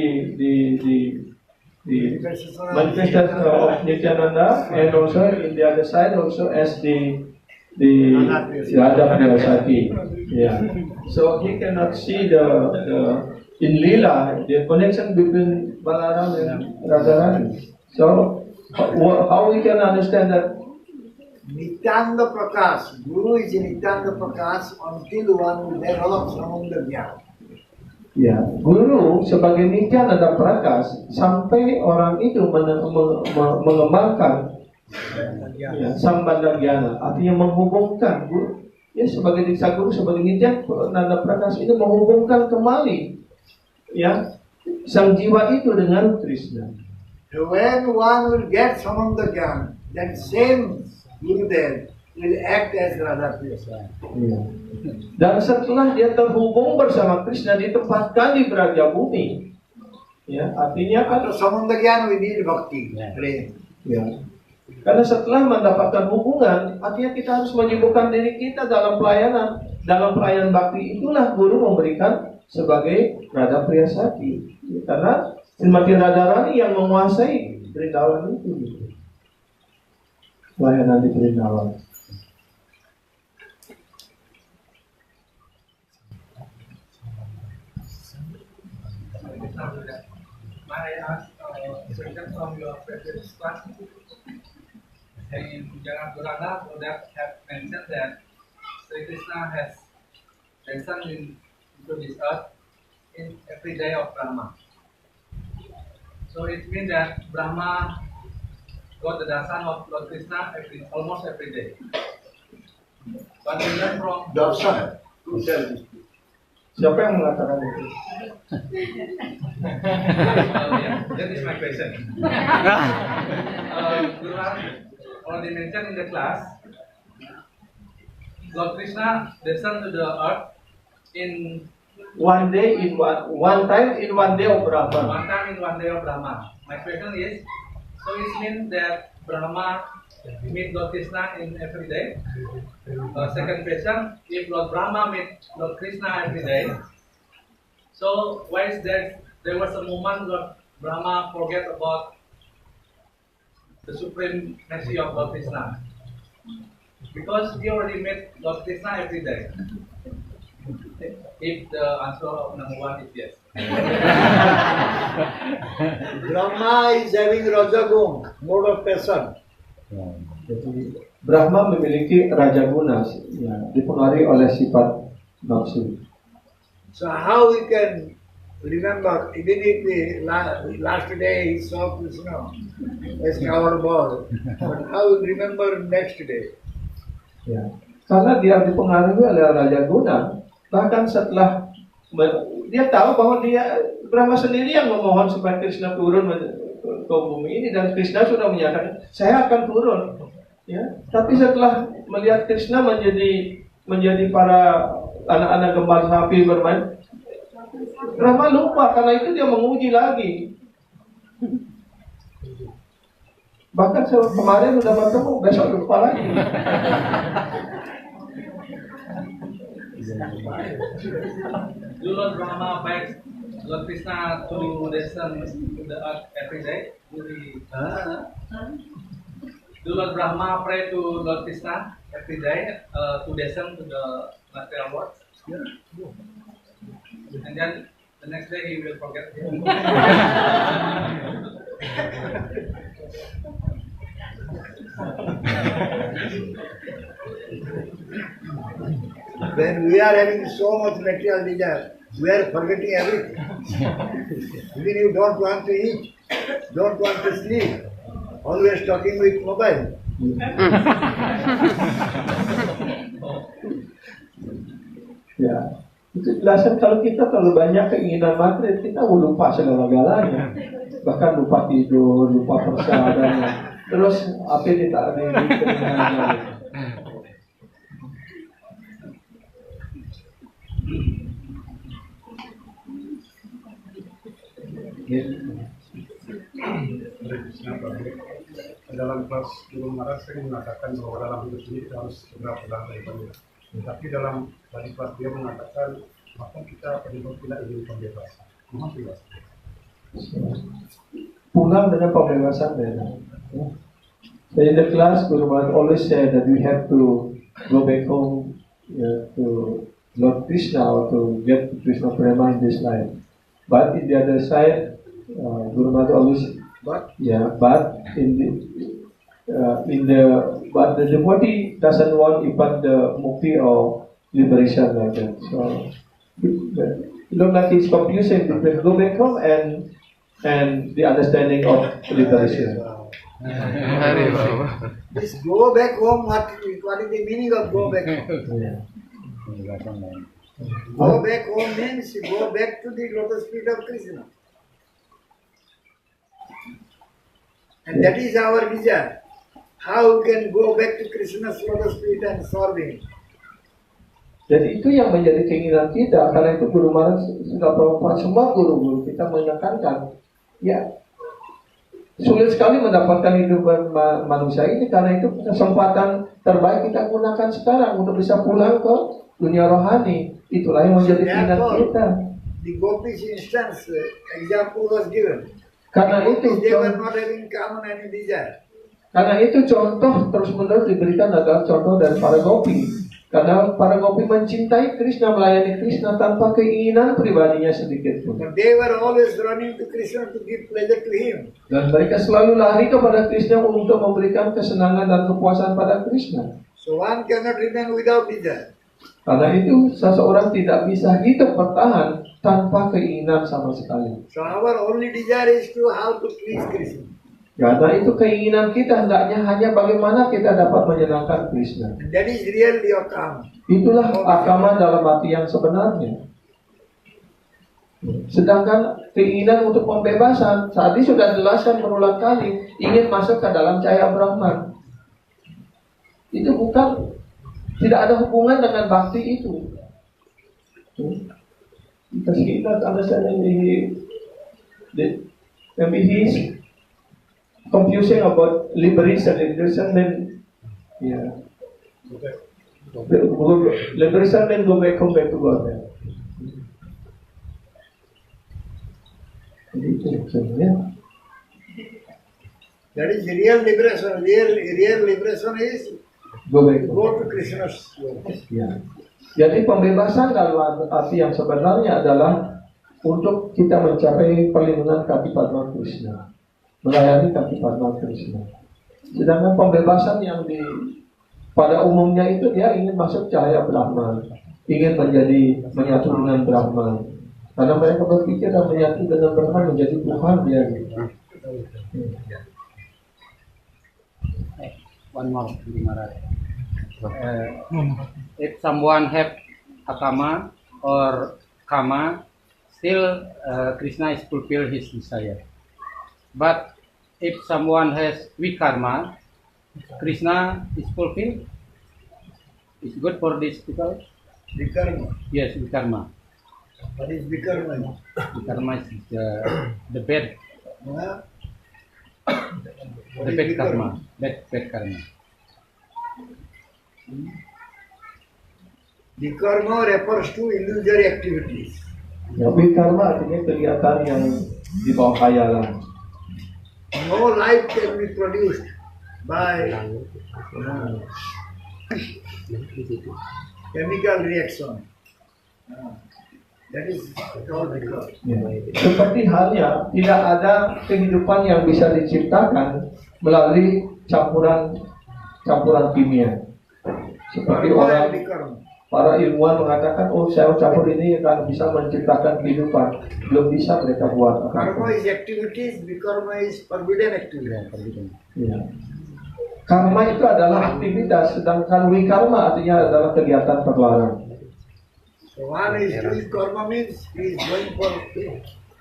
manifestation of Nityananda, and also in the other side also as the Radha Priyasaki. Yeah. So he cannot see the in Lila the connection between Balaram and Radharani. So how we can understand that? Nityananda Prakash, Guru is Nityananda Prakash until one develops Samudra Jnana. Ya, guru sebagai Nityananda Prakas sampai orang itu mengembangkan ya, Sambandha Jnana, artinya menghubungkan guru. Ya, sebagai Diksa Guru, sebagai Nityananda Prakas itu menghubungkan kembali ya sang jiwa itu dengan Krishna. So when one will get Samanta Gyan, that same Gurudev will act as Radha Krishna. Ya. Dan setelah dia terhubung bersama Krishna di tempat kali Braja Bumi, ya, artinya kan, After Samanta Gyan we need bhakti, prema. ya, karena setelah mendapatkan hubungan, artinya kita harus menyibukkan diri kita dalam pelayanan. Dalam pelayanan bakti itulah guru memberikan sebagai Radha Priyasati. Ya, karena Srimati Radharani yang menguasai Vrindavan itu. Pelayanan di Vrindavan. I ask question from your previous class. In Jagat Purana, Buddha have mentioned that Sri Krishna has descended into this earth in every day of Brahma. So it means that Brahma got the darshan of Lord Krishna almost every day. But we learn from Darshan. Who tells this? Siapa yang mengatakan itu? That is my question. Guru already mentioned in the class, Lord Krishna descended to the earth in One day in one time in one day of Brahma. one time in one day of Brahma. My question is, so it means that Brahma meet Lord Krishna in every day? Second question, if Lord Brahma meet Lord Krishna every day, so why is that there was a moment Lord Brahma forget about the supremacy of Lord Krishna? Because he already met Lord Krishna every day. If the answer of number one is yes. Brahma is having Rajagun, mode of passion. Jadi Brahma memiliki raja guna, ya, dipengaruhi oleh sifat nafsu. So how we can remember, even if the last day he saw Krishna as our ball, but how we remember next day? Ya. Karena dia dipengaruhi oleh raja guna, bahkan setelah dia tahu bahwa Brahma sendiri yang memohon supaya Krishna turun ke bumi ini, dan Krishna sudah menyatakan saya akan turun. Ya, tapi setelah melihat Krishna menjadi para anak-anak gembala sapi bermain, Brahma lupa, karena itu dia menguji lagi. Bahkan kemarin sudah bertemu, besok lupa lagi. Do Lord Brahma begs Lord Krishna to descend to the earth every day? Do Lord Brahma pray to Lord Krishna every day to descend to the material world? And then the next day he will forget. When we are having so much material desire, we are forgetting everything. Even you don't want to eat, don't want to sleep, always talking with mobile. Ya, itu jelasan kalau kita terlalu banyak keinginan materi, kita lupa segala-galanya. Bahkan lupa tidur, lupa persahabatan. Terus apa yang kita ada di telinganya. Dalam kelas Guru Maharaj sering mengatakan bahwa dalam hidup ini kita harus segera pulang dari dunia. Tapi dalam tadi kelas dia mengatakan bahkan kita penyebab tidak ingin pembebasan. Mohon penjelasan. Pulang dengan pembebasan beda. So in the class, Guru Maharaj always said that we have to go back home to Lord Krishna or to get Krishna Prema in this life. But in the other side, Guru Maharaj always, but the devotee doesn't want even the mukti or liberation like that. So it looks like it's confusing between go back home and the understanding of liberation. This go back home, what is the meaning of go back home? Yeah. Go back home means go back to the lotus feet of Krishna. And that is our desire. How we can go back to Krishna's lotus feet and serve him. Jadi itu yang menjadi keinginan kita. Karena itu Guru Maharaj sudah Prabhupada, semua guru-guru kita menekankan, ya sulit sekali mendapatkan hidupan manusia ini. Karena itu kesempatan terbaik kita gunakan sekarang untuk bisa pulang ke dunia rohani. Itulah yang menjadi keinginan kita. The Gopis instance example was given. Karena itu They were not having common any desire. Karena itu contoh terus-menerus diberikan adalah contoh dari para gopi. Karena para gopi mencintai Krishna, melayani Krishna tanpa keinginan pribadinya sedikit pun. But they were always running to Krishna to give pleasure to him. Dan mereka selalu lari kepada Krishna untuk memberikan kesenangan dan kepuasan pada Krishna. So one cannot remain without desire. Karena itu seseorang tidak bisa hidup bertahan tanpa keinginan sama sekali. So our only desire is to how to please Krishna. Karena itu keinginan kita hendaknya hanya bagaimana kita dapat menyenangkan Krishna. And that is really your karma. Itulah agama dalam arti yang sebenarnya. Sedangkan keinginan untuk pembebasan, tadi sudah jelaskan berulang kali, ingin masuk ke dalam cahaya Brahman. Itu bukan, tidak ada hubungan dengan bakti itu. Because he not understanding maybe he's confusing about liberation then yeah. Liberation then go back to God. That is real liberation. Real liberation is Go back. go to Krishna's lotus. Ya. Jadi pembebasan dalam arti yang sebenarnya adalah untuk kita mencapai perlindungan kaki Padma Krishna, melayani kaki Padma Krishna. Sedangkan pembebasan yang pada umumnya itu dia ingin masuk cahaya Brahman, ingin menyatu dengan Brahman. Karena mereka berpikir dan menyatu dengan Brahman menjadi Tuhan dia gitu. One more, if someone have akama or kama, still Krishna is fulfill his desire. But if someone has vikarma, Krishna is fulfilled. It's good for these people. Vikarma. Yes, vikarma. What is Vikarma? Vikarma is the bad, Huh? the bad karma. Bad karma. Vikarma refers to illusory activities. Ya, vikarma artinya kegiatan yang di bawah khayalan. No life can be produced by chemical reaction. That is called vikarma. Ya. Seperti halnya tidak ada kehidupan yang bisa diciptakan melalui campuran kimia. Seperti Karma and orang vikarma. para ilmuwan mengatakan, oh saya campur ini akan bisa menciptakan kehidupan. Belum bisa mereka buat. Karma is activities, vikarma is forbidden activities. Ya. Karma itu adalah aktivitas, sedangkan wikarma artinya adalah kegiatan terlarang. So one is doing karma means he is going for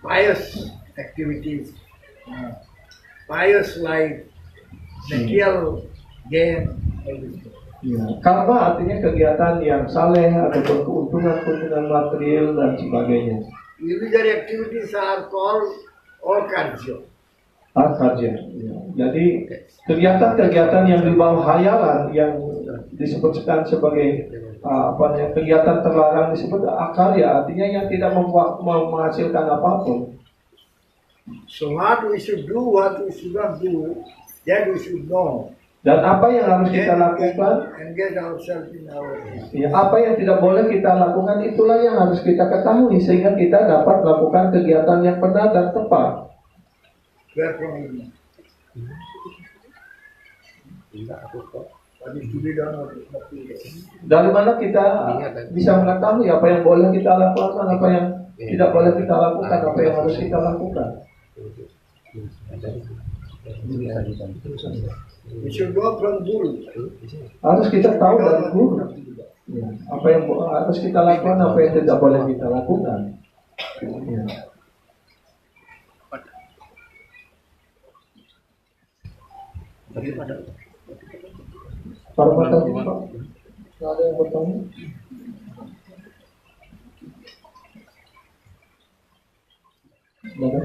pious activities, pious life, material gain. Ya. Karma artinya kegiatan yang saleh atau keuntungan material dan sebagainya. Illusory activities are called karja. Karja. Ya. Jadi kegiatan-kegiatan yang di bawah khayalan yang disebutkan sebagai kegiatan terlarang disebut akarya, artinya yang tidak menghasilkan apapun. So what we should do, what we should not do, that we should know. Dan apa yang harus kita lakukan, Engage ourselves in our life. ya, apa yang tidak boleh kita lakukan, itulah yang harus kita ketahui sehingga kita dapat melakukan kegiatan yang benar dan tepat. Where from you know? What is to be done or not to be done. Dari mana kita bisa mengetahui apa yang boleh kita lakukan, apa yang tidak boleh kita lakukan, apa yang harus kita lakukan. We should go from Guru. Harus kita tahu dari guru. Ya, apa yang harus kita lakukan, apa yang tidak boleh kita lakukan. Ya. Para tadi Pak, nggak ada yang bertanya? Nggak ada?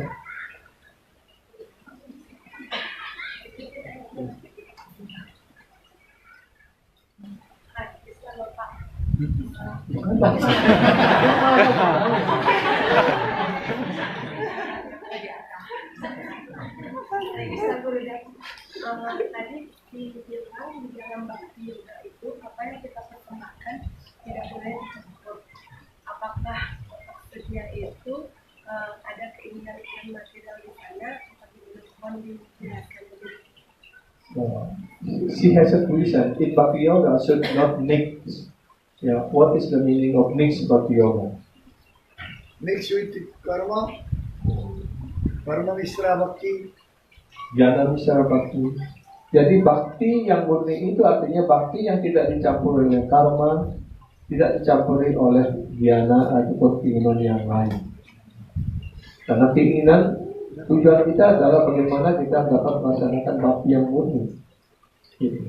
Tadi dibilang di dalam bakti yoga itu apa yang kita persembahkan tidak boleh dicampur. Apakah maksudnya itu ada keinginan material di sana atau dijelaskan lebih? She has a question. In Bhakti Yoga should not mix. Yeah, what is the meaning of mixed Bhakti Yoga? Mix with karma, karma misra bhakti. Jnana Misra Bhakti. Jadi bakti yang murni itu artinya bakti yang tidak dicampuri oleh karma, tidak dicampuri oleh jnana ataupun keinginan yang lain. Karena keinginan tujuan kita adalah bagaimana kita dapat melaksanakan bakti yang murni. Gitu.